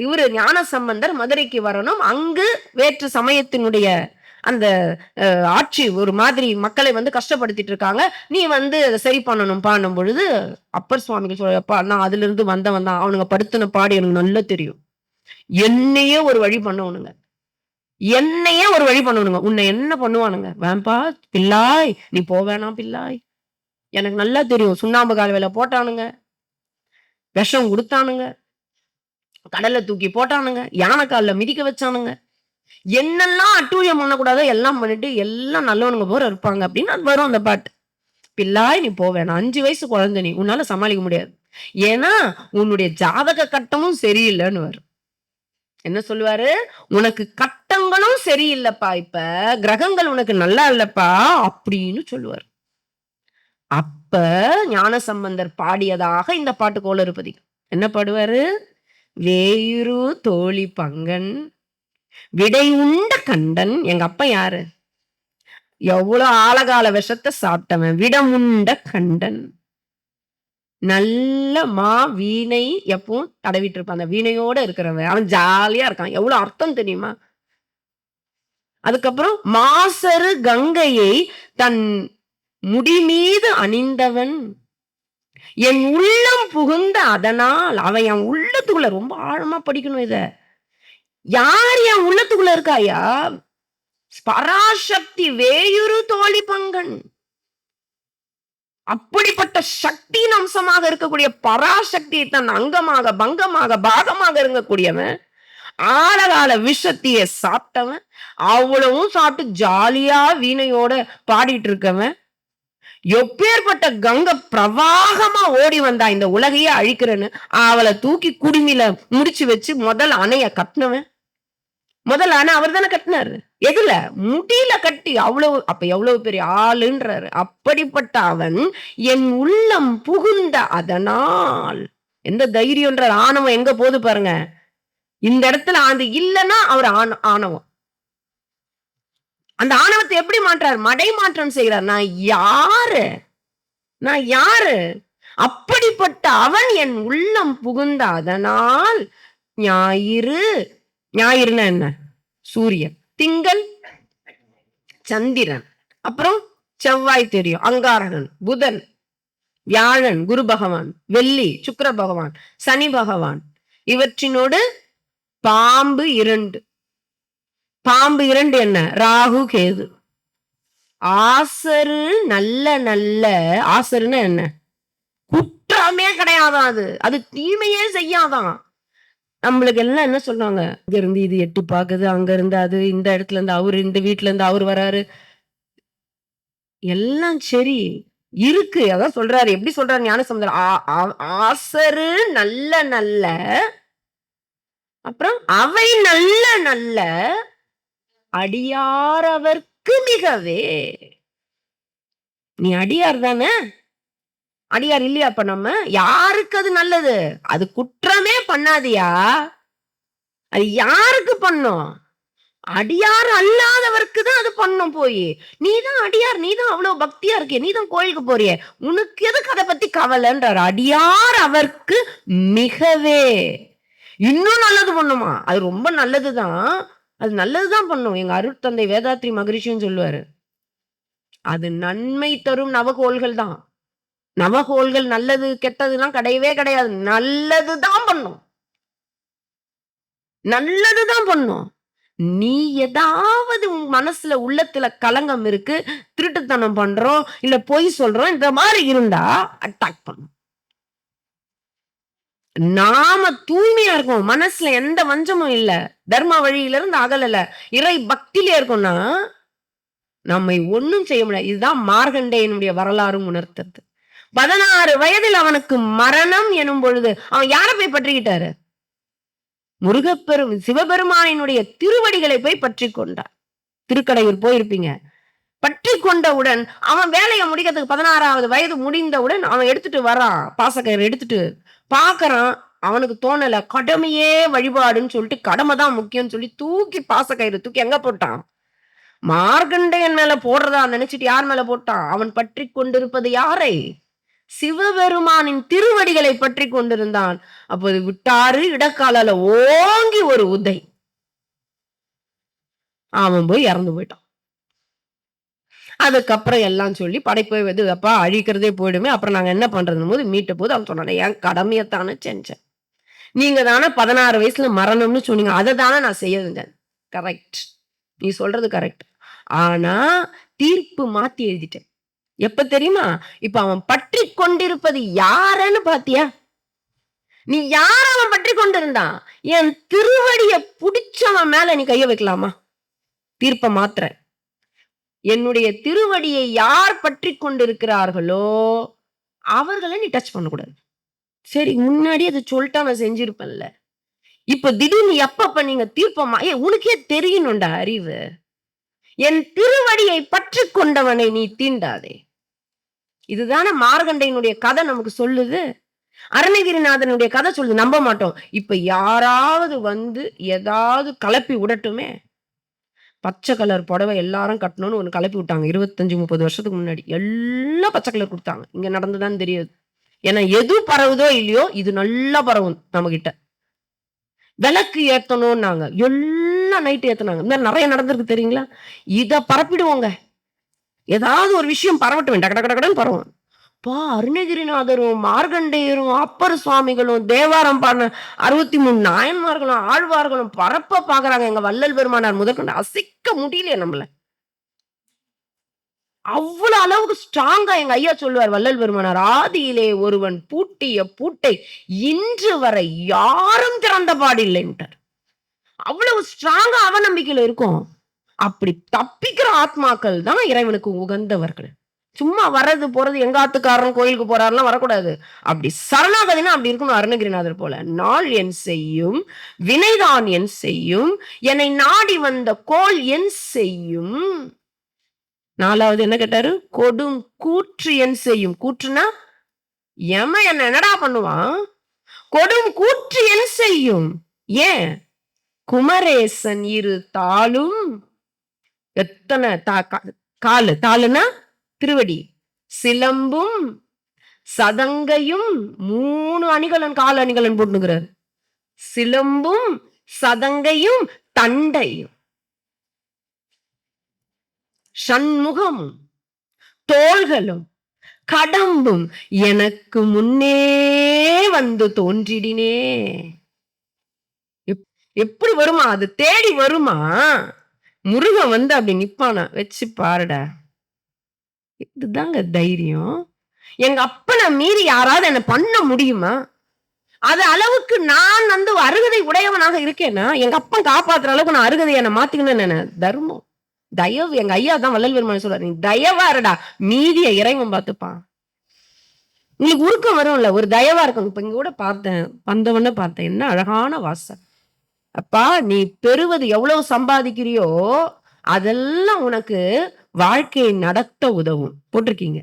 இவரு ஞானசம்பந்தர் மதுரைக்கு வரணும். அங்கு வேற்று சமயத்தினுடைய அந்த ஆட்சி ஒரு மாதிரி மக்களை வந்து கஷ்டப்படுத்திட்டு இருக்காங்க. நீ வந்து சரி பண்ணணும் பாடும் பொழுது அப்பர் சுவாமிகள் சொல்லப்பா, நான் அதுல இருந்து வந்தவன் தான். அவனுங்க படுத்தின பாடு எனக்கு நல்லா தெரியும். என்னையே ஒரு வழி பண்ணவனுங்க. என்னையே ஒரு வழி பண்ணணுங்க. உன்னை என்ன பண்ணுவானுங்க? வேம்பா பிள்ளாய், நீ போவேணாம் பிள்ளாய். எனக்கு நல்லா தெரியும். சுண்ணாம்பு கால்வையில போட்டானுங்க, விஷம் கொடுத்தானுங்க, கடல்ல தூக்கி போட்டானுங்க, யானை கால்ல மிதிக்க வச்சானுங்க. என்னெல்லாம் அட்டூழியம் பண்ணக்கூடாதோ எல்லாம் பண்ணிட்டு எல்லாம் நல்லவனுங்க போற இருப்பாங்க அப்படின்னு அது வரும் அந்த பாட்டு. பிள்ளாய் நீ போவேன், 5 வயசு குழந்தை, நீ உன்னால சமாளிக்க முடியாது. ஏன்னா உன்னுடைய ஜாதக கட்டமும் சரியில்லைன்னு வரும். என்ன சொல்லுவாரு? உனக்கு கட்டங்களும் சரியில்லைப்பா, இப்ப கிரகங்கள் உனக்கு நல்லா இல்லப்பா அப்படின்னு சொல்லுவார். அப்ப ஞானசம்பந்தர் பாடியதாக இந்த பாட்டு கோளறுபதி. என்ன பாடுவாரு? வேயுரு தோழி பங்கன் விடை உண்ட கண்டன். எங்க அப்பா யாரு? எவ்வளவு ஆழகால விஷத்தை சாப்பிட்டவன். விடமுண்ட கண்டன். நல்ல வீணை எப்பவும் தடவிட்டு இருப்பான். அந்த வீணையோட இருக்கிறவன் அவன் ஜாலியா இருக்கான். எவ்வளவு அர்த்தம் தெரியுமா? அதுக்கப்புறம் மாசரு கங்கையை தன் முடி மீது அணிந்தவன். என் உள்ளம் புகுந்த அதனால் அவன் என் உள்ளத்துக்குள்ள ரொம்ப ஆழமா படிக்கணும் இத. யார் என் உள்ளத்துக்குள்ள இருக்காயா? பராசக்தி வேயுரு தோழி பங்கன். அப்படிப்பட்ட சக்தியின் அம்சமாக இருக்கக்கூடிய பராசக்தியை தன் அங்கமாக பங்கமாக பாகமாக இருக்கக்கூடியவன் ஆழகால விஷத்தைய சாப்பிட்டவன், அவ்வளவும் சாப்பிட்டு ஜாலியா வீணையோட பாடிட்டு இருக்கவன், எப்பேற்பட்ட கங்க பிரவாகமா ஓடி வந்தா இந்த உலகையே அழிக்கிறேன்னு அவளை தூக்கி குடுமியில முடிச்சு வச்சு முதல் அணைய கட்டினவன். முதல் அணை அவர் தானே கட்டினாரு. எதுல? முடியில கட்டி. அவ்வளவு அப்ப எவ்வளவு பெரிய ஆளுன்றாரு. அப்படிப்பட்ட அவன் என் உள்ளம் புகுந்த அதனால், எந்த தைரியம்ன்ற ஆணவம் எங்க போது பாருங்க. இந்த இடத்துல அது இல்லைன்னா அவர் ஆணவம். அந்த ஆணவத்தை எப்படி மாற்றார்? மடை மாற்றம் செய்கிறார். நான் யாரு? அப்படிப்பட்ட அவன் என் உள்ளம் புகுந்த அதனால் ஞாயிறுனா என்ன? சூரியன், திங்கள், சந்திரன், அப்புறம் செவ்வாய் தெரியும், அங்காரகன், புதன், வியாழன், குரு பகவான், வெள்ளி, சுக்கிர பகவான், சனி பகவான், இவற்றினோடு பாம்பு 2. பாம்பு 2 என்ன? ராகு கேது. ஆசரு நல்ல ஆசருன்னா என்ன? குற்றமே கிடையாதான். அது தீமையே செய்யாதான். நம்மளுக்கு எல்லாம் என்ன சொல்றாங்க? இங்க இருந்து இது எட்டி பாக்குது, அங்க இருந்து அது, இந்த இடத்துல இருந்து அவரு, இந்த வீட்டுல இருந்து அவரு வராரு, எல்லாம் சரி இருக்கு. அதான் சொல்றாரு. எப்படி சொல்றாரு ஞானசம்பந்தர்? ஆசரு நல்ல அப்புறம் அவை நல்ல அடியார் அவர்க்கு மிகவே. நீ அடியார் தானே? அடியார் இல்லையா? அப்ப நம்ம யாருக்கு அது நல்லது? அது குற்றமே பண்ணாதியா? அது யாருக்கு பண்ணும்? அடியார் அல்லாதவருக்கு தான் அது பண்ணும். போய் நீதான் அடியார், நீதான் அவ்வளவு பக்தியா இருக்கிய, நீதான் கோயிலுக்கு போறிய, உனக்கு எதுக்கு அதை பத்தி கவலைன்றார். அடியார் அவர்க்கு மிகவே. இன்னும் நல்லது பண்ணுமா? அது ரொம்ப நல்லதுதான். அது நல்லதுதான் பண்ணும். எங்க அருட்தந்தை வேதாத்ரி மகரிஷின்னு சொல்லுவாரு, அது நன்மை தரும் நவகோள்கள் தான். நவகோள்கள் நல்லது கெட்டதுலாம் கிடையவே கிடையாது. நல்லதுதான் பண்ணும். நல்லதுதான் பண்ணும். நீ ஏதாவது உன் மனசுல உள்ளத்துல கலங்கம் இருக்கு, திருட்டுத்தனம் பண்றோம், இல்ல பொய் சொல்றோம், இந்த மாதிரி இருந்தா அட்டாக் பண்ணும். நாம தூய்மையா இருக்கோம், மனசுல எந்த வஞ்சமும் இல்ல, தர்ம வழியில இருந்து அகலல, இறை பக்தியிலே இருக்கோம்னா நம்மை ஒண்ணும் செய்ய முடியாது. இதுதான் மார்கண்டேயனுடைய வரலாறு உணர்த்துறது. 16 வயதில் அவனுக்கு மரணம் எனும் பொழுது அவன் யாரை போய் பற்றிக்கிட்டாரு? சிவபெருமானினுடைய திருவடிகளை போய் பற்றி கொண்டார். திருக்கடையூர் போயிருப்பீங்க. பற்றி கொண்டவுடன் அவன் வேலையை முடிக்கிறதுக்கு 16வது வயது முடிந்தவுடன் அவன் எடுத்துட்டு வரான், பாசக்கயிறு எடுத்துட்டு பாக்குறான். அவனுக்கு தோணல, கடமையே வழிபாடுன்னு சொல்லிட்டு கடமை தான் முக்கியம்னு சொல்லி தூக்கி பாசக்கயிறு தூக்கி எங்க போட்டான்? மார்கண்டையன் மேல போடுறதா நினைச்சிட்டு யார் மேல போட்டான்? அவன் பற்றி கொண்டிருப்பது யாரை? சிவபெருமானின் திருவடிகளை பற்றி கொண்டிருந்தான். அப்போது விட்டாரு இடக்காலால ஓங்கி ஒரு உதை, அவன் போய் இறந்து போயிட்டான். அதுக்கப்புறம் எல்லாம் சொல்லி படைப்பை வந்து அப்பா அழிக்கிறதே போயிடுமே, அப்புறம் நாங்க என்ன பண்றது போது மீட்ட போது அவன் சொன்னான், என் கடமையத்தானே செஞ்சேன், நீங்க தானே 16 வயசுல மரணம்னு சொன்னீங்க, அதை தானே நான் செய்ய செஞ்சேன். கரெக்ட், நீ சொல்றது கரெக்ட். ஆனா தீர்ப்பு மாத்தி எழுதிட்டேன். எப்ப தெரியுமா? இப்ப அவன் பற்றி கொண்டிருப்பது யாருன்னு பாத்தியா? நீ யார அவன் பற்றி கொண்டிருந்தான்? என் திருவடிய புடிச்சவன் மேல நீ கைய வைக்கலாமா? தீர்ப்ப மாத்திர. என்னுடைய திருவடியை யார் பற்றி கொண்டிருக்கிறார்களோ அவர்களை நீ டச் பண்ணக்கூடாது. சரி, முன்னாடி அதை சொல்லிட்டா நான் செஞ்சிருப்பேன்ல. இப்ப திடீர்னு எப்ப நீங்க தீர்ப்பமா? உனக்கே தெரியணும்டா அறிவு. என் திருவடியை பற்றி கொண்டவனை நீ தீண்டாதே. இதுதானே மார்கண்டையனுடைய கதை நமக்கு சொல்லுது. அருணகிரிநாதனுடைய கதை சொல்லுது, நம்ப மாட்டோம். இப்ப யாராவது வந்து ஏதாவது கலப்பி விடட்டுமே, பச்சை கலர் புடவை எல்லாரும் கட்டணும்னு ஒண்ணு கலப்பி விட்டாங்க 25-30 வருஷத்துக்கு முன்னாடி. எல்லாம் பச்சை கலர் கொடுத்தாங்க. இங்க நடந்துதான் தெரியாது. ஏன்னா எது பரவுதோ இல்லையோ இது நல்லா பரவும். நம்ம கிட்ட விளக்கு ஏத்தணும்னாங்க, எல்லாம் நைட்டு ஏத்தனாங்க. இந்த நிறைய நடந்திருக்கு தெரியுங்களா? இத பரப்பிடுவோங்க. ஏதாவது ஒரு விஷயம் பரவட்டும், டக்கு டக்கு டக்குன்னு பரவும். அப்பா அருணகிரிநாதரும், மார்கண்டேயரும், அப்பர் சுவாமிகளும், தேவாரம் பாடின 63 நாயன்மார்களும், ஆழ்வார்களும் பரப்ப பாக்குறாங்க. எங்க வள்ளல் பெருமானார் முதற்கொண்டு அசைக்க முடியலையே நம்மள. அவ்வளவு அளவுக்கு ஸ்ட்ராங்கா எங்க ஐயா சொல்லுவார் வள்ளல் பெருமானார். ஆதியிலே ஒருவன் பூட்டிய பூட்டை இன்று வரை யாரும் திறந்த பாடில்லைன்ட்டார். அவ்வளவு ஸ்ட்ராங்கா அவநம்பிக்கையில இருக்கும். அப்படி தப்பிக்கிற ஆத்மாக்கள் தான் இறைவனுக்கு உகந்தவர்கள். சும்மா வர்றது போறது எங்க ஆத்துக்காரன் கோயிலுக்கு போறாருலாம் வரக்கூடாது. அப்படி சரணாகதினா அப்படி இருக்கணும் அருணகிரிநாதர் போல. நாள் என் செய்யும், வினைதான் என் செய்யும், என்னை நாடி வந்த கோல் என் செய்யும். 4வது என்ன கேட்டாரு? கொடும் கூற்று என் செய்யும். கூற்றுனா எமன் என்ன என்னடா பண்ணுவான்? கொடும் கூற்று என் செய்யும். ஏன்? குமரேசன் இரு தாளும் எத்தனை காலு, தாளுனா திருவடி, சிலம்பும் சதங்கையும் 3 அணிகலன், கால அணிகலன் போட்டுக்கிறார். சிலம்பும் சதங்கையும் தண்டையும் சண்முகமும் தோள்களும் கடம்பும் எனக்கு முன்னே வந்து தோன்றிடினே. எப்படி வருமா? அது தேடி வருமா? முருகன் வந்து அப்படி நிப்பானா? வச்சு பாருடா. இதுதாங்க தைரியம். எங்க அப்பனை மீறி யாராவது என்ன பண்ண முடியுமா? அது அளவுக்கு நான் வந்து அருகதை உடையவனாக இருக்கேன்னா, எங்க அப்பன் காப்பாத்துற அளவுக்கு நான் அருகதை என்ன மாத்திக்கணும்னு தர்மம், தயவு. எங்க ஐயா தான் வள்ளல் பெருமான் சொல்றாரு, நீ தயவா இருடா, மீதிய இறைவன் பார்த்துப்பான். உங்களுக்கு உருக்கம் வரும்ல, ஒரு தயவா இருக்கும். இப்ப இங்க கூட பார்த்தேன், வந்தவன பார்த்தேன், என்ன அழகான வாசம். அப்பா நீ பெறுவது எவ்வளவு சம்பாதிக்கிறியோ அதெல்லாம் உனக்கு வாழ்க்கையை நடத்த உதவும் போட்டிருக்கீங்க.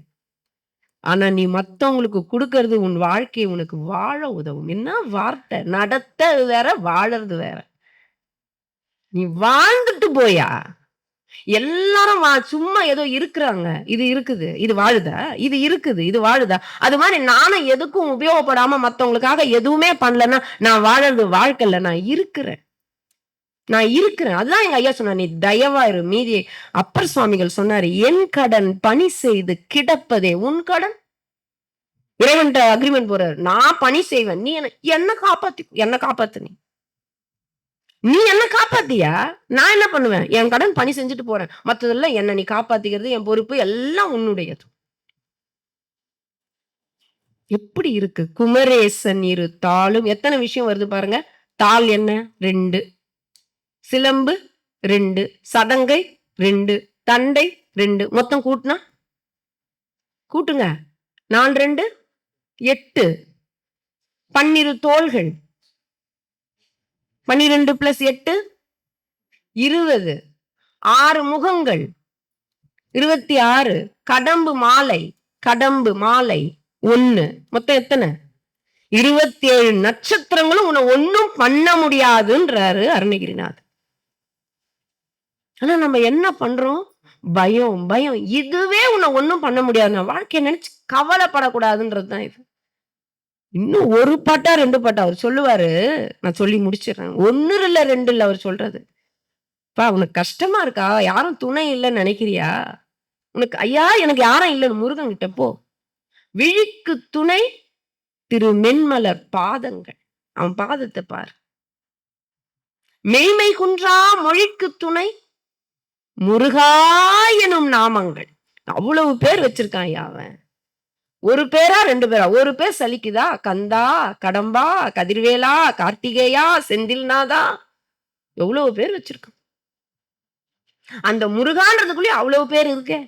ஆனா நீ மத்தவங்களுக்கு கொடுக்கறது உன் வாழ்க்கையை உனக்கு வாழ உதவும். என்ன வார்த்தை! நடத்த வேற, வாழறது வேற. நீ வாழ்ந்துட்டு போயா? எல்லாரும் சும்மா ஏதோ இருக்கிறாங்க. இது இருக்குது, இது வாழுதா? இது இருக்குது, இது வாழுதா? அது மாதிரி நானும் எதுக்கும் உபயோகப்படாம மத்தவங்களுக்காக எதுவுமே பண்ணலன்னா நான் வாழறது வாழ்க்கை இல்ல. நான் இருக்கிறேன். அதுதான் எங்க ஐயா சொன்னார், நீ தயவா இரு, மீதி. அப்பர் சுவாமிகள் சொன்னாரு, என் கடன் பணி செய்து கிடப்பதே உன் கடன். இறைவன்ட்ட அக்ரிமெண்ட் போறாரு, நான் பணி செய்வேன், நீ என்ன காப்பாத்து, நீ என்ன காப்பாத்தியா, நான் என்ன பண்ணுவேன்? என் கடன் பணி செஞ்சுட்டு போறேன். மத்ததெல்லாம் என்ன நீ காப்பாத்திக்கிறது என் பொறுப்பு, எல்லாம் உன்னுடையது. எப்படி இருக்கு? குமரேசன் இரு தாளும். எத்தனை விஷயம் வருது பாருங்க. தாள் என்ன? 2, சிலம்பு 2, சதங்கை 2, தண்டை 2, மொத்தம் கூட்டுங்க. 4 2 8, 12 தோள்கள், 12 + 8 20, 6 முகங்கள் 26, கடம்பு மாலை 1, மொத்தம் எத்தனை? 27 நட்சத்திரங்களும் உன்னை ஒன்னும் பண்ண முடியாதுன்றாரு அருணகிரிநாதர். ஆனா நம்ம என்ன பண்றோம்? பயம். இதுவே உன்னை ஒன்னும் பண்ண முடியாது. வாழ்க்கையை நினைச்சு கவலைப்படக்கூடாதுன்றதுதான் இது. இன்னும் 1 பாட்டா 2 பாட்டா அவர் சொல்லுவாரு. நான் சொல்லி முடிச்சிடுறேன். 1 இல்ல 2 இல்ல அவர் சொல்றது. உனக்கு கஷ்டமா இருக்கா? யாரும் துணை இல்லைன்னு நினைக்கிறியா? உனக்கு ஐயா எனக்கு யாரும் இல்லைன்னு முருகன் கிட்ட போ. விழிக்கு துணை திரு மென்மலர் பாதங்கள். அவன் பாதத்தை பாரு. மெய்மை குன்றா மொழிக்கு துணை முருகா எனும் நாமங்கள். அவ்வளவு பேர் வச்சிருக்கான் அவன். 1 பேரா 2 பேரா? 1 பேர் சலிக்குதா? கந்தா, கடம்பா, கதிர்வேலா, கார்த்திகேயா, செந்தில்நாதா, எவ்வளவு பேர் வச்சிருக்கான். அந்த முருகான்றதுக்குள்ளே அவ்வளவு பேர் இருக்கே.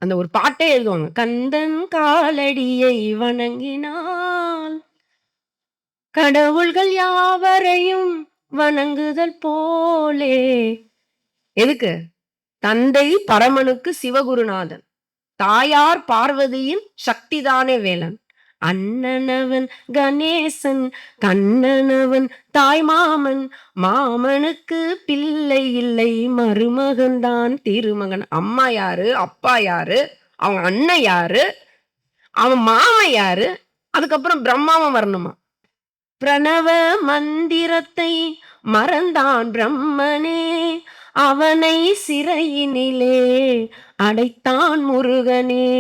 அந்த ஒரு பாட்டே எழுதுவாங்க, கந்தன் காலடியை வணங்கினால் கடவுள்கள் யாவரையும் வணங்குதல் போலே. எதுக்கு? தந்தை பரமனுக்கு சிவகுருநாதன், தாயார் பார்வதியின் சக்திதானே வேலன், அண்ணனவன் கணேசன், கண்ணனவன் தாய் மாமன், மாமனுக்கு பிள்ளை இல்லை மருமகன் தான் திருமகன். அம்மா யாரு? அப்பா யாரு? அவங்க அண்ணன் யாரு? அவன் மாமன் யாரு? அதுக்கப்புறம் பிரம்மாவும் வரணுமா? பிரணவ மந்திரத்தை மறந்தான் பிரம்மனே, அவனை சிறையினிலே அடைத்தான் முருகனே.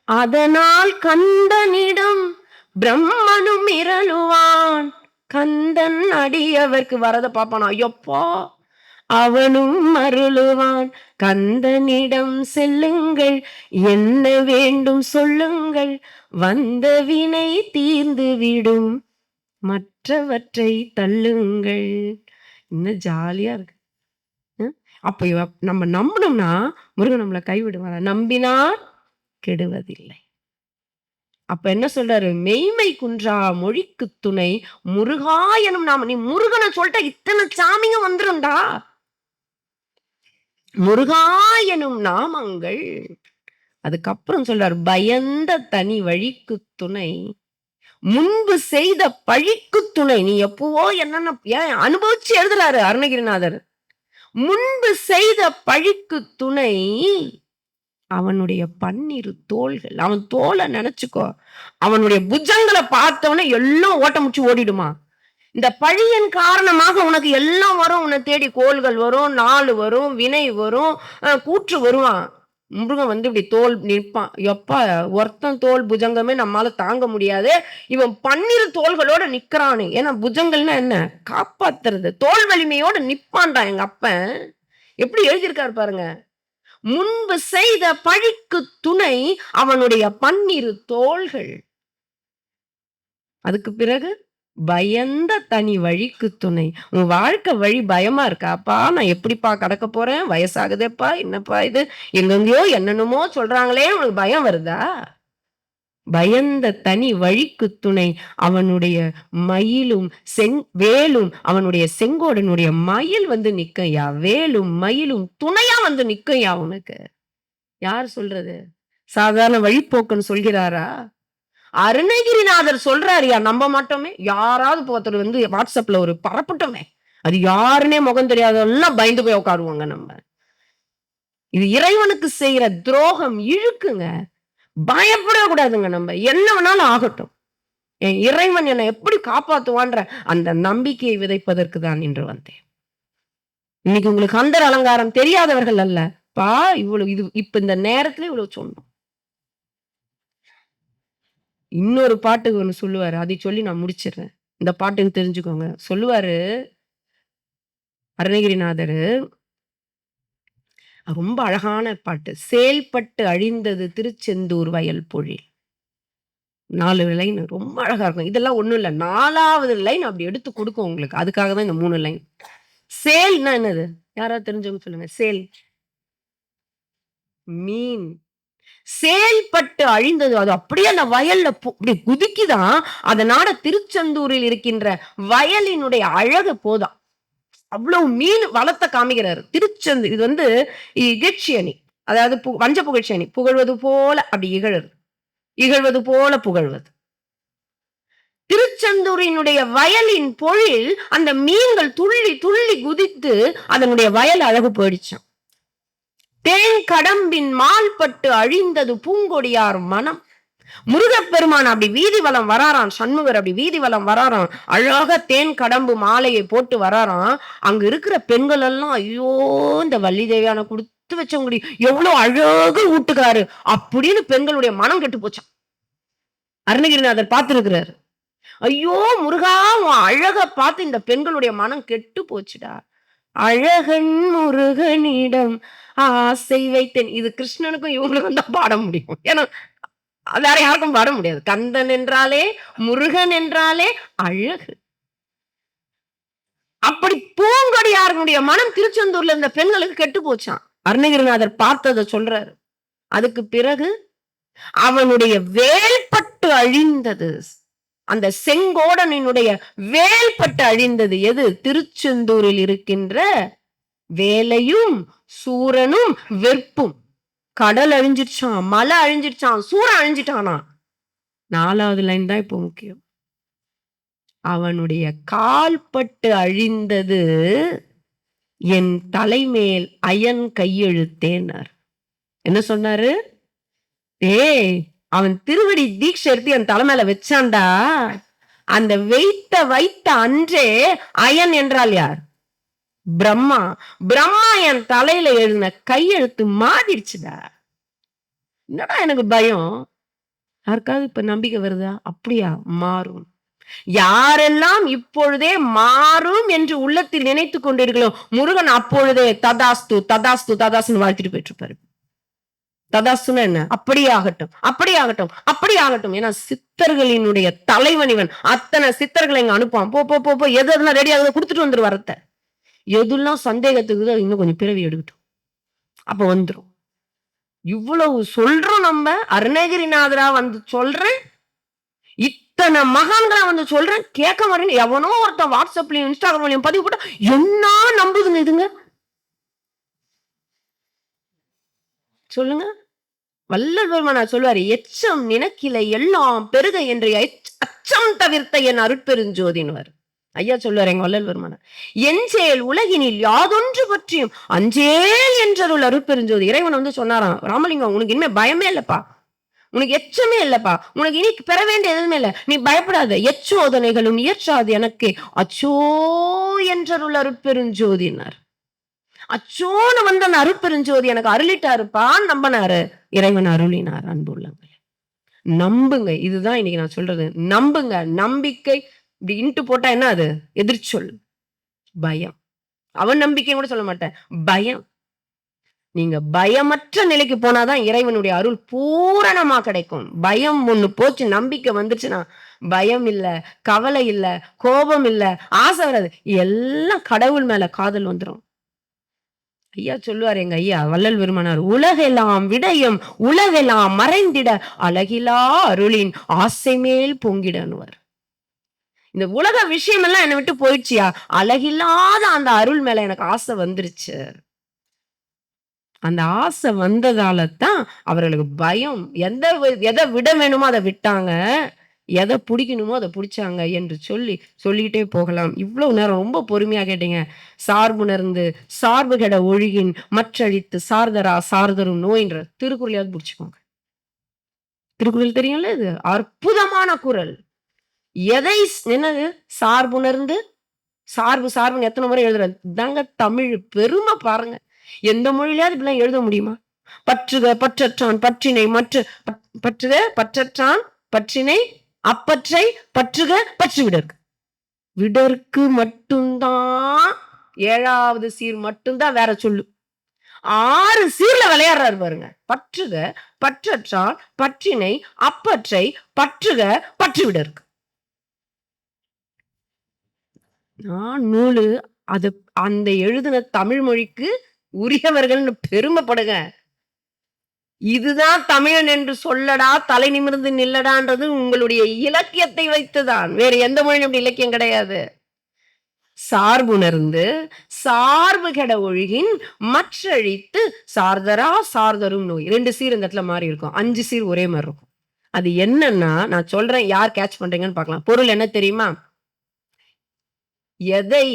அதனால் கந்தனிடம் பிரம்மனும் இரளுவான். கந்தன் அடியவர்க்கு வரத பாப்பானா, ஐயப்பா அவனும் அருளுவான். கந்தனிடம் செல்லுங்கள், என்ன வேண்டும் சொல்லுங்கள், வந்த வினை தீர்ந்து விடும், மற்றவற்றை தள்ளுங்கள். இன்னும் ஜாலியா இருக்கு. அப்ப நம்ம நம்பணும்னா முருகன் நம்மளை கைவிடுவாரா? நம்பினார் கெடுவதில்லை. அப்ப என்ன சொல்றாரு? மெய்மை குன்றா மொழிக்கு துணை முருகா எனும் நாம. நீ முருகனை சொல்லிட்ட இத்தனை சாமிங்க வந்துரும்டா. முருகா எனும் நாமங்கள். அதுக்கப்புறம் சொல்றார், பயந்த தனி வழிக்கு துணை முன்பு செய்த பழிக்கு துணை. நீ எப்பவோ என்னென்ன அனுபவிச்சு எழுதுறாரு அருணகிரிநாதர். முன்பு செய்த பழிக்கு துணை அவனுடைய பன்னிரு தோள்கள். அவன் தோலை நினைச்சுக்கோ, அவனுடைய புஜங்களை பார்த்தவன எல்லாம் ஓட்ட முடிச்சு ஓடிடுமா. இந்த பழியின் காரணமாக உனக்கு எல்லாம் வரும். உன்னை தேடி கோள்கள் வரும், நாள் வரும், வினை வரும், கூற்று வருவான். முருகன் வந்து இப்படி தோல் நிற்பான். எப்பா ஒருத்தன் தோல் புஜங்கமே நம்மளால தாங்க முடியாது, இவன் 12 தோள்களோட நிக்கிறானு. ஏன்னா புஜங்கள்னா என்ன? காப்பாத்துறது. தோல் வலிமையோட நிப்பான்டா எங்க அப்பன். எப்படி எழுதியிருக்காரு பாருங்க. முன்பு செய்த பழிக்கு துணை அவனுடைய 12 தோள்கள். அதுக்கு பிறகு பயந்த தனி வழிக்கு துணை. உன் வாழ்க்கை வழி பயமா இருக்காப்பா, நான் எப்படிப்பா கடக்க போறேன், வயசாகுதேப்பா, என்னப்பா இது, எங்கெங்கயோ என்னென்னமோ சொல்றாங்களே, உனக்கு பயம் வருதா? பயந்த தனி வழிக்கு துணை அவனுடைய மயிலும் வேலும். அவனுடைய செங்கோடனுடைய மயில் வந்து நிக்கையா, வேலும் மயிலும் துணையா வந்து நிக்கையா உனக்கு. யார் சொல்றது? சாதாரண வழிப்போக்குன்னு சொல்கிறாரா? அருணகிரிநாதர் சொல்றாருயா. நம்ப மாட்டோமே. யாராவது ஒருத்தர் வந்து வாட்ஸ்அப்ல ஒரு பரப்பட்டோமே, அது யாருன்னே முகம் தெரியாதெல்லாம் பயந்து போய் உட்காருவாங்க. நம்ம இது இறைவனுக்கு செய்யற துரோகம், இழுக்குங்க. பயப்படவே கூடாதுங்க. நம்ம என்ன வேணாலும் ஆகட்டும், என் இறைவன் என்னை எப்படி காப்பாத்துவான்ற அந்த நம்பிக்கையை விதைப்பதற்கு தான் இன்று வந்தேன். இன்னைக்கு உங்களுக்கு கந்தர் அலங்காரம் தெரியாதவர்கள் அல்ல பா. இவ்வளவு இது இப்ப இந்த நேரத்துல இவ்வளவு சொன்னோம். இன்னொரு பாட்டு ஒண்ணு சொல்லுவாரு, அதை சொல்லி நான் முடிச்சிடுறேன். இந்த பாட்டுன்னு தெரிஞ்சுக்கோங்க. சொல்லுவாரு அருணகிரிநாதரு, ரொம்ப அழகான பாட்டு. செயல்பட்டு அழிந்தது திருச்செந்தூர் வயல் பொழில். 4 லைன் ரொம்ப அழகா இருக்கும். இதெல்லாம் ஒண்ணும் இல்ல, 4வது லைன் அப்படி எடுத்து கொடுக்கும் உங்களுக்கு. அதுக்காக தான் இந்த 3 லைன். சேல்னா என்னது? யாராவது தெரிஞ்சவங்க சொல்லுங்க. சேல் மீன். செயல்பட்டு அழிந்தது. அது அப்படியே அந்த வயல்ல அப்படி குதிக்குதான். அதனால திருச்செந்தூரில் இருக்கின்ற வயலினுடைய அழகு போதான். அவ்வளவு மீன் வளத்தை காமிக்கிறாரு திருச்செந்தூர். இது வந்து இகழ்ச்சி அணி, அதாவது வஞ்ச புகழ்ச்சி அணி. புகழ்வது போல அப்படி இகழது, இகழ்வது போல புகழ்வது. திருச்செந்தூரினுடைய வயலின் பொழில், அந்த மீன்கள் துள்ளி துள்ளி குதித்து அதனுடைய வயல் அழகு போயிடுச்சான். தேன் கடம்பின் மால்பட்டு அழிந்தது பூங்கொடியார் மனம். முருகப்பெருமான் அப்படி வீதி வலம் வராராம். சண்முகர் அப்படி வீதி வலம் வராராம். அழகா தேன் கடம்பு மாலையை போட்டு வராராம். அங்க இருக்கிற பெண்கள் எல்லாம், ஐயோ இந்த வள்ளி தேவியான கொடுத்து வச்சவங்க எவ்வளவு அழகு ஊட்டுக்காரு அப்படின்னு பெண்களுடைய மனம் கெட்டு போச்சான். அருணகிரிநாதர் பார்த்திருக்கிறாரு. ஐயோ முருகா, உன் அழக பார்த்து இந்த பெண்களுடைய மனம் கெட்டு போச்சுடா. அழகன் முருகனிடம் ஆசை வைத்தேன். இது கிருஷ்ணனுக்கும் இவங்களுக்கும் தான் பாட முடியும். ஏன்னா வேற யாருக்கும் பாட முடியாது. கந்தன் என்றாலே, முருகன் என்றாலே அழகு. அப்படி பூங்கொடியாருடைய மனம் திருச்செந்தூர்ல இருந்த பெண்களுக்கு கெட்டு போச்சான். அருணகிரிநாதர் பார்த்ததை சொல்றாரு. அதுக்கு பிறகு அவனுடைய வேல்பட்டு அழிந்தது. அந்த செங்கோடனினுடைய வேல்பட்டு அழிந்தது எது? திருச்செந்தூரில் இருக்கின்ற வேலையும் சூரனும் வெற்பும். கடல் அழிஞ்சிருச்சான், மலை அழிஞ்சிருச்சான், சூரன் அழிஞ்சிட்டானா. 4வது லைன் தான் இப்போ முக்கியம். அவனுடைய கால்பட்டு அழிந்தது என் தலைமேல் அயன் கையெழுத்தேனார். என்ன சொன்னாரு? அவன் திருவடி தீட்சை எடுத்து என் தலைமையில வச்சான்டா. அந்த வைத்த அன்றே அயன் என்றால் யார்? பிரம்மா பிரம்மா என் தலையில எழுதின கையெழுத்து மாறிடுச்சுடா. என்னடா எனக்கு பயம்? யாருக்காவது இப்ப நம்பிக்கை வருதா? அப்படியா? மாறும். யாரெல்லாம் இப்பொழுதே மாறும் என்று உள்ளத்தில் நினைத்துக் கொண்டீர்களோ, முருகன் அப்பொழுதே ததாஸ்து ததாஸ்து ததாஸ்துன்னு வாழ்த்திட்டு போயிட்டு இருப்பாரு. ததாஸ்துன்னா என்ன? அப்படியே ஆகட்டும், அப்படியே ஆகட்டும், அப்படியே ஆகட்டும். ஏன்னா சித்தர்களினுடைய தலைவன் இவன். அத்தனை சித்தர்களை இங்க அனுப்புவான். போ போ போ போ, எது எதுலாம் ரெடி ஆகுதோ கொடுத்துட்டு வந்துரு வரத்த. எதுலாம் சந்தேகத்துக்கு இன்னும் கொஞ்சம் பிறவி எடுக்கட்டும். அப்ப வந்துரும். இவ்வளவு சொல்றோம் நம்ம. அருணகிரிநாதரா வந்து சொல்றேன், இத்தனை மகான்களா வந்து சொல்றேன், கேட்க மாட்டேங்க. எவனோ ஒருத்தன் வாட்ஸ்அப்லயும் இன்ஸ்டாகிராம்லயும் பதிவு போட்டா என்ன நம்புதுங்க இதுங்க? சொல்லுங்க. வள்ளல் பெருமானார் சொல்லுவாரு, எச்சம் நினக்கிலை எல்லாம் பெருக என்று அச்சம் தவிர்த்த என் அருட்பெருஞ்சோதின்வார். ஐயா சொல்லுவார் எங்க வள்ளல் பெருமானார். எஞ்சேல் உலகினில் யாதொன்று பற்றியும் அஞ்சேல் என்றருள் அருட்பெருஞ்சோதி. இறைவன் வந்து சொன்னாராம், ராமலிங்கம் உனக்கு இனிமே பயமே இல்லப்பா, உனக்கு எச்சமே இல்லப்பா, உனக்கு இனி பெற வேண்டிய எதுவுமே இல்ல, நீ பயப்படாத, எச்சோதனைகளும் இயற்றாது எனக்கு அச்சோ என்றருள் அருட்பெருஞ்சோதினார். அச்சோன்னு வந்து அந்த அருட்பெருஞ்சோதி எனக்கு அருளிட்டாருப்பான்னு நம்பினாரு. இறைவன் அருளினார். அன்புள்ளங்களே, நம்புங்க. இதுதான் இன்னைக்கு நான் சொல்றது. நம்புங்க. நம்பிக்கை இப்படி இன்ட்டு போட்டா என்ன? அது எதிர்ச்சொல். பயம். அவன் நம்பிக்கைன்னு கூட சொல்ல மாட்டேன், பயம். நீங்க பயமற்ற நிலைக்கு போனாதான் இறைவனுடைய அருள் பூரணமா கிடைக்கும். பயம் ஒண்ணு போச்சு, நம்பிக்கை வந்துச்சுன்னா பயம் இல்ல, கவலை இல்ல, கோபம் இல்ல, ஆசை வராது, எல்லாம் கடவுள் மேல காதல் வந்துரும். ஐயா சொல்லுவார் எங்க ஐயா வள்ளல் பெருமானார், உலகெல்லாம் விடயம் உலகெல்லாம் மறைந்திட அழகிலா அருளின் ஆசை மேல் பொங்கிடனுவார். இந்த உலக விஷயம் எல்லாம் என்னை விட்டு போயிடுச்சியா, அழகில்லாத அந்த அருள் மேல எனக்கு ஆசை வந்துருச்சு. அந்த ஆசை வந்ததால தான் அவர்களுக்கு பயம். எதை விட வேணுமோ அதை விட்டாங்க, எதை பிடிக்கணுமோ அதை பிடிச்சாங்க என்று சொல்லிக்கிட்டே போகலாம். இவ்வளவு நேரம் ரொம்ப பொறுமையா கேட்டீங்க. சார்புணர்ந்து சார்பு கெட ஒழுகின் மற்றழித்து சார்தரா சார்தரும் நோயின்ற திருக்குறளையாவது பிடிச்சுக்கோங்க. திருக்குறள் தெரியும்ல, இது அற்புதமான குறள். எதை என்னது சார்புணர்ந்து சார்புன்னு எத்தனை முறை எழுதுறது தாங்க தமிழ் பெருமை பாருங்க. எந்த மொழியிலாவது இப்படிலாம் எழுத முடியுமா? பற்றுக பற்றற்றான் பற்றினை பற்றுக பற்றற்றான் பற்றினை அப்பற்றை பற்றுக பற்று விடற்கு. விடற்கு மட்டும்தான் 7வது சீர் மட்டும்தான் வேற சொல்லு. 6 சீர்ல விளையாடுறாரு பாருங்க. பற்றுக பற்றற்றான் பற்றினை அப்பற்றை பற்றுக பற்று விடற்கு. நூலு அது அந்த எழுதின தமிழ் மொழிக்கு உரியவர்கள்னு பெருமைப்படுங்க. இதுதான் தமிழன் என்று சொல்லடா, தலை நிமிர்ந்து நில்லடான்றது உங்களுடைய இலக்கியத்தை வைத்துதான். வேற எந்த மொழியும் அப்படி இலக்கியம் கிடையாது. சார்புணர்ந்து சார்பு கெட ஒழுகின் மற்றழித்து சார்தரா சார்தரும் நோய். 2 சீர் இந்த இடத்துல மாறி இருக்கும், 5 சீர் ஒரே மாதிரி இருக்கும். அது என்னன்னா நான் சொல்றேன், யார் கேட்ச் பண்றீங்கன்னு பார்க்கலாம். பொருள் என்ன தெரியுமா? எதை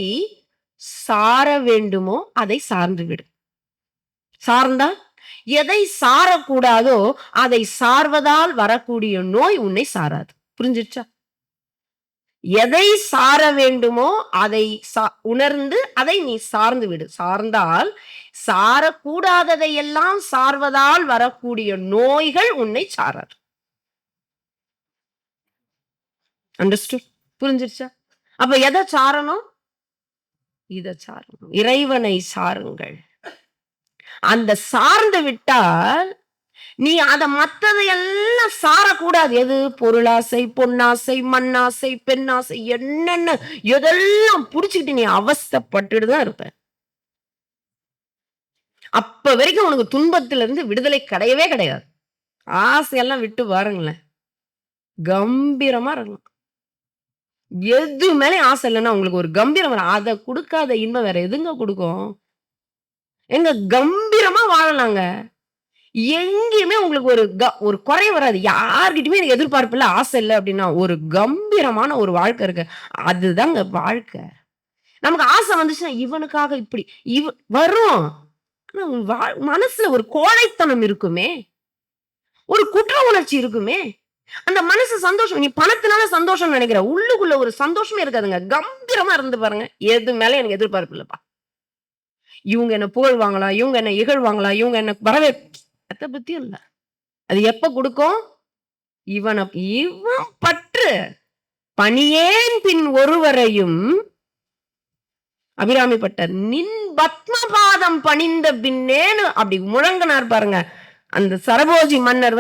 சார வேண்டுமோ அதை சார்ந்து விடு. சார்ந்தா எதை சாரக்கூடாதோ அதை சார்வதால் வரக்கூடிய நோய் உன்னை சாராது. புரிஞ்சிருச்சா? எதை சார வேண்டுமோ அதை உணர்ந்து அதை நீ சார்ந்து விடு. சார்ந்தால் சாரக்கூடாததை எல்லாம் சார்வதால் வரக்கூடிய நோய்கள் உன்னை சாராது. அண்டர்ஸ்டுட்? புரிஞ்சிருச்சா? அப்ப எதை சாரணும்? இதை சாரணும். இறைவனை சாருங்கள். அந்த சார்ந்து விட்டால் நீ அத மத்ததையெல்லாம் சாரக்கூடாது. எது? பொருளாசை, பொன்னாசை, மண்ணாசை, பெண்ணாசை, என்னென்ன எதெல்லாம் புடிச்சுக்கிட்டு நீ அவஸ்தைப்பட்டுட்டு தான் இருப்ப. அப்ப வரைக்கும் உனக்கு துன்பத்துல இருந்து விடுதலை கிடையவே கிடையாது. ஆசையெல்லாம் விட்டு பாருங்களேன், கம்பீரமா இருக்கலாம். எது மேலே ஆசை இல்லைன்னா உங்களுக்கு ஒரு கம்பீரம் வரும். அதை கொடுக்காத இன்பம் வேற எதுங்க கொடுக்கும்? எங்க கம்பீரமா வாழலாங்க. எங்கேயுமே உங்களுக்கு ஒரு குறை வராது. யார்கிட்டயுமே எனக்கு எதிர்பார்ப்பு இல்ல, ஆசை இல்லை அப்படின்னா ஒரு கம்பீரமான ஒரு வாழ்க்கை இருக்கு. அதுதாங்க வாழ்க்கை. நமக்கு ஆசை வந்துச்சுன்னா இவனுக்காக இப்படி வரும். மனசுல ஒரு கோழைத்தனம் இருக்குமே, ஒரு குற்ற உணர்ச்சி இருக்குமே. அந்த மனசு சந்தோஷம், நீ பணத்தினால சந்தோஷம் நினைக்கிற, உள்ளுக்குள்ள ஒரு சந்தோஷமே இருக்காதுங்க. கம்பீரமா இருந்து பாருங்க, எது மேல எனக்கு எதிர்பார்ப்பு இல்லப்பா, இவங்க என்ன புகழ்வாங்களா, இவங்க என்ன இகழ்வாங்களா, இவங்க என்ன அத பத்தியும் இல்ல. அது எப்ப குடுக்கும்? இவன் பற்று பணியேன் பின் ஒருவரையும் அபிராமி பட்டர் நின் பத்மபாதம் பணிந்த பின்னேன்னு அப்படி முழங்கினார் பாருங்க. அந்த சரபோஜி மன்னர்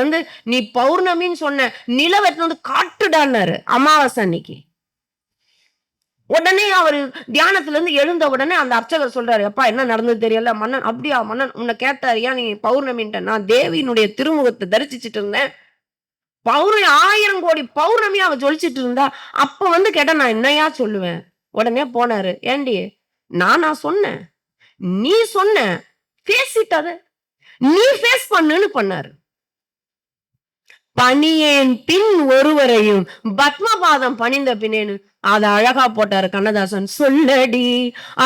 நீ பௌர்ணமின்னு சொன்ன நிலவெட்டு வந்து காட்டுடான்னாரு அமாவாசை அன்னைக்கு. உடனே அவரு தியானத்துல இருந்து எழுந்த உடனே அந்த அர்ச்சகர் சொல்றாரு, அப்பா என்ன நடந்தது தெரியல. மன்னன் அப்படியா மன்னன் உன்னை கேட்டாரு, ஏன் நீ பௌர்ணமின்ட்ட? நான் தேவியினுடைய திருமுகத்தை தரிசிச்சுட்டு இருந்தேன். பௌர்ணமி 1000 கோடி பௌர்ணமி அவ ஜொலிச்சிட்டு இருந்தா. அப்ப கேட்டா நான் என்னையா சொல்லுவேன்? உடனே போனாரு. ஏண்டி நானா சொன்னேன்? நீ சொன்ன பேசிட்டு அத நீ ஃபேஸ் பண்ணுன்னு பண்ணாரு. பணியேன் பின் ஒருவரையும் பத்மபாதம் பணிந்த பின்னேன்னு அத அழகா போட்டாரு கண்ணதாசன். சொல்லடி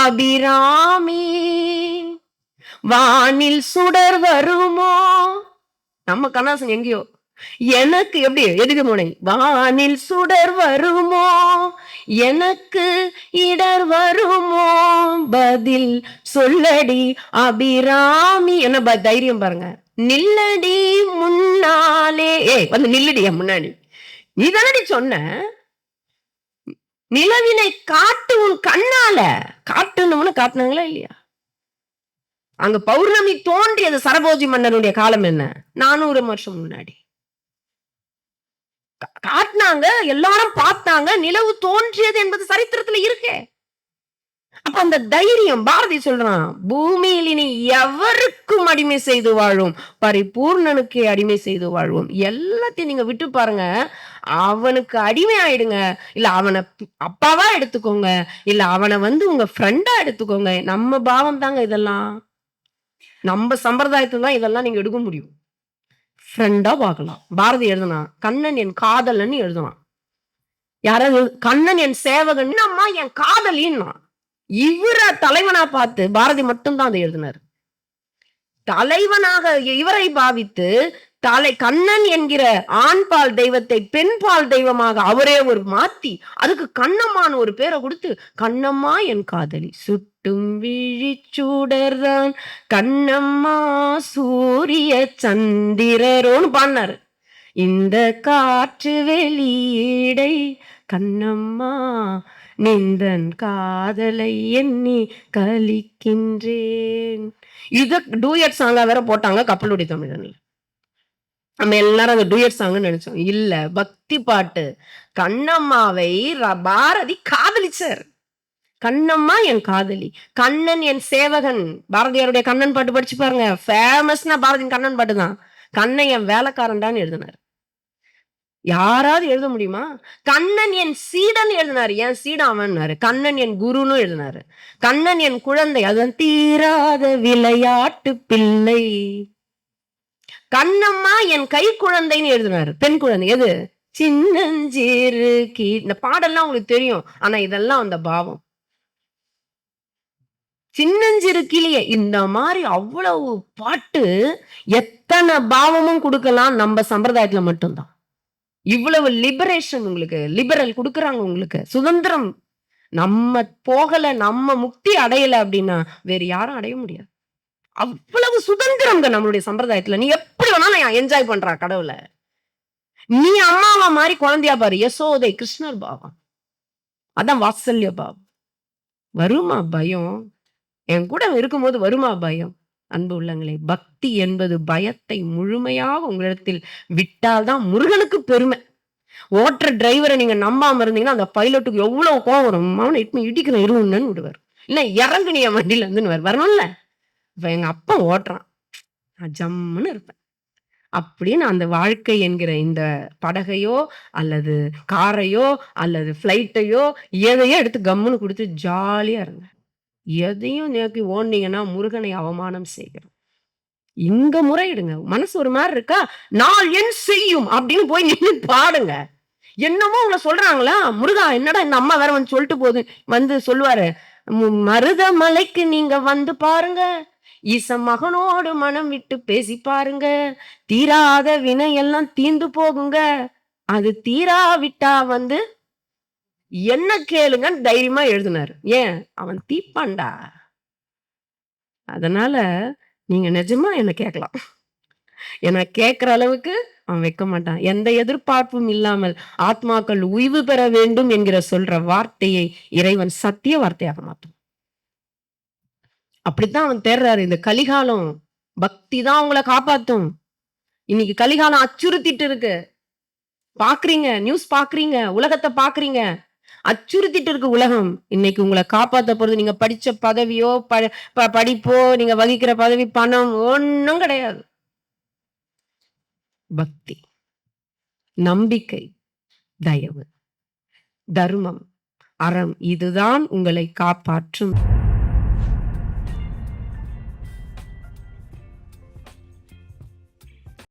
அபிராமி வானில் சுடர் வருமோ. நம்ம கண்ணதாசன் எங்கேயோ. எனக்கு எப்படி எதுக்கு முனை வானில் சுடர் வருமோ, எனக்கு இடர் வருமோ, பதில் சொல்லடி அபிராமி. என்ன தைரியம் பாருங்க. நில்லடி முன்னாலே நில்லடியா முன்னாடி. நீ தானடி சொன்ன நிலவினை காட்டு உன் கண்ணால. காட்டுன்னு காட்டுனாங்களா இல்லையா? அங்க பௌர்ணமி தோன்றியது சரபோஜி மன்னனுடைய காலம் என்ன? 400 வருஷம் முன்னாடி காட்டினாங்க. எல்லாரும் பார்த்தாங்க. நிலவு தோன்றியது என்பது சரித்திரத்துல இருக்கே. அப்ப அந்த தைரியம் பாரதி சொல்றான், பூமியில் இனி எவருக்கும் அடிமை செய்து வாழும், பரிபூர்ணனுக்கே அடிமை செய்து வாழ்வோம். எல்லாத்தையும் நீங்க விட்டு பாருங்க. அவனுக்கு அடிமை ஆயிடுங்க. இல்ல அவனை அப்பாவா எடுத்துக்கோங்க, இல்ல அவனை உங்க ஃப்ரெண்டா எடுத்துக்கோங்க. நம்ம பாவம் தாங்க இதெல்லாம். நம்ம சம்பிரதாயத்துல தான் இதெல்லாம் நீங்க எடுக்க முடியும். ஃப்ரெண்டா பார்க்கலாம். பாரதி எழுதலாம், கண்ணன் என் காதலன்னு எழுதலாம். யாராவது கண்ணன் என் சேவகன், அம்மா என் காதலின்னா. இவர தலைவனா பார்த்து பாரதி மட்டும்தான் அதை எழுதினார். தலைவனாக இவரை பாவித்து கண்ணன் என்கிற ஆண்பால் தெய்வத்தை பெண்பால் தெய்வமாக அவரே ஒரு மாத்தி அதுக்கு கண்ணம்மான்னு ஒரு பேரை கொடுத்து, கண்ணம்மா என் காதலி சுட்டும் விழிச்சூடர்தான் கண்ணம்மா சூரிய சந்திரரோன்னு பாடினாரு. இந்த காற்று வெளியீடை கண்ணம்மா நிந்தன் காதலை எண்ணி கலிக்கின்றேன். இது டூயட் சாங்கா வேற போட்டாங்க கப்பலுடைய தமிழன்ல. நம்ம எல்லாரும் அந்த டூயட் சாங்னு நினைச்சோம். இல்ல, பக்தி பாட்டு. கண்ணம்மாவை பாரதி காதலிச்சார். கண்ணம்மா என் காதலி, கண்ணன் என் சேவகன். பாரதியாருடைய கண்ணன் பாட்டு படிச்சு பாருங்க. ஃபேமஸ்னா பாரதியின் கண்ணன் பாட்டு தான். கண்ணன் என் வேலைக்காரன்டான்னு எழுதினார். யாராவது எழுத முடியுமா? கண்ணன் என் சீடன் எழுதினாரு. என் சீடன் அவன்னாரு. கண்ணன் என் குருன்னு எழுதினாரு. கண்ணன் என் குழந்தை, அதன் தீராத விளையாட்டு பிள்ளை. கண்ணம்மா என் கை குழந்தைன்னு எழுதினாரு. பெண் குழந்தை. எது? சின்னஞ்சிறு இந்த பாடல்லாம் உங்களுக்கு தெரியும். ஆனா இதெல்லாம் அந்த பாவம். சின்னஞ்சிறு கிளியே. இந்த மாதிரி அவ்வளவு பாட்டு, எத்தனை பாவமும் கொடுக்கலாம் நம்ம சம்பிரதாயத்துல மட்டும்தான். இவ்வளவு லிபரேஷன் உங்களுக்கு, லிபரல் கொடுக்குறாங்க உங்களுக்கு, சுதந்திரம். நம்ம போகல, நம்ம முக்தி அடையல அப்படின்னா வேற யாரும் அடைய முடியாது. அவ்வளவு சுதந்திரம்ங்க நம்மளுடைய சம்பிரதாயத்துல. நீ எப்படி வேணாலும் என்ஜாய் பண்றா கடவுளை. நீ அம்மாவா மாதிரி குழந்தையா பாரு. யசோதை கிருஷ்ணர் பாவம். அதான் வாத்சல்ய பாவம். வருமா பயம்? என் கூட இருக்கும்போது வருமா பயம்? அன்பு உள்ளங்களே, பக்தி என்பது பயத்தை முழுமையாக உங்களிடத்தில் விட்டால்தான் முருகனுக்கு பெருமை. ஓட்டுற டிரைவரை நீங்க நம்பாம இருந்தீங்கன்னா அந்த பைலட்டுக்கு எவ்வளவு கோவம் வரும். அவனை இடிக்கிற இருன்னு விடுவார். இல்ல இறங்குனிய வண்டியில இருந்து வரணும்ல. இப்ப எங்க அப்பா ஓட்டுறான், நான் ஜம்முன்னு இருப்பேன். அப்படின்னு அந்த வாழ்க்கை என்கிற இந்த படகையோ அல்லது காரையோ அல்லது பிளைட்டையோ எதையோ எடுத்து கம்முன்னு கொடுத்து ஜாலியா இருங்க. எதையும் நோக்கி ஓடுனீங்கன்னா முருகனை அவமானம் செய்கிறோம். இங்க முறையிடுங்க. மனசு ஒரு மாதிரி இருக்கா, நாள் என் செய்யும் அப்படின்னு போய் நின்று பாடுங்க. என்னமோ உங்களை சொல்றாங்களா, முருகா என்னடா இந்த அம்மா வேற சொல்லிட்டு போகுது. சொல்லுவாரு, மருதமலைக்கு நீங்க பாருங்க, ஈச மகனோடு மனம் விட்டு பேசி பாருங்க, தீராத வினை எல்லாம் தீந்து போகுங்க, அது தீராவிட்டா என்ன கேளுங்க தைரியமா எழுதினாரு. ஏன்? அவன் தீப்பாண்டா. அதனால நீங்க நிஜமா என்ன கேட்கலாம். ஏன்னா கேட்கிற அளவுக்கு அவன் வைக்க மாட்டான். எந்த எதிர்பார்ப்பும் இல்லாமல் ஆத்மாக்கள் உய்வு பெற வேண்டும் என்கிற சொல்ற வார்த்தையை இறைவன் சத்திய வார்த்தையாக மாத்தும். அப்படித்தான் அவன் தேடுறாரு. இந்த கலிகாலம் பக்தி தான் உங்கள காப்பாத்தும். இன்னைக்கு கலிகாலம் அச்சுறுத்திட்டு இருக்கு. பாக்குறீங்க, நியூஸ் பாக்குறீங்க, உலகத்த பாக்குறீங்க. அச்சுறுத்திட்டு இருக்கு உலகம். இன்னைக்கு உங்கள காப்பாத்த போறது நீங்க படிச்ச பதவியோ, படிப்போ, நீங்க வகிக்கிற பதவி, பணம் ஒண்ணும் கிடையாது. பக்தி, நம்பிக்கை, தயவு, தர்மம், அறம் இதுதான் உங்களை காப்பாற்றும்.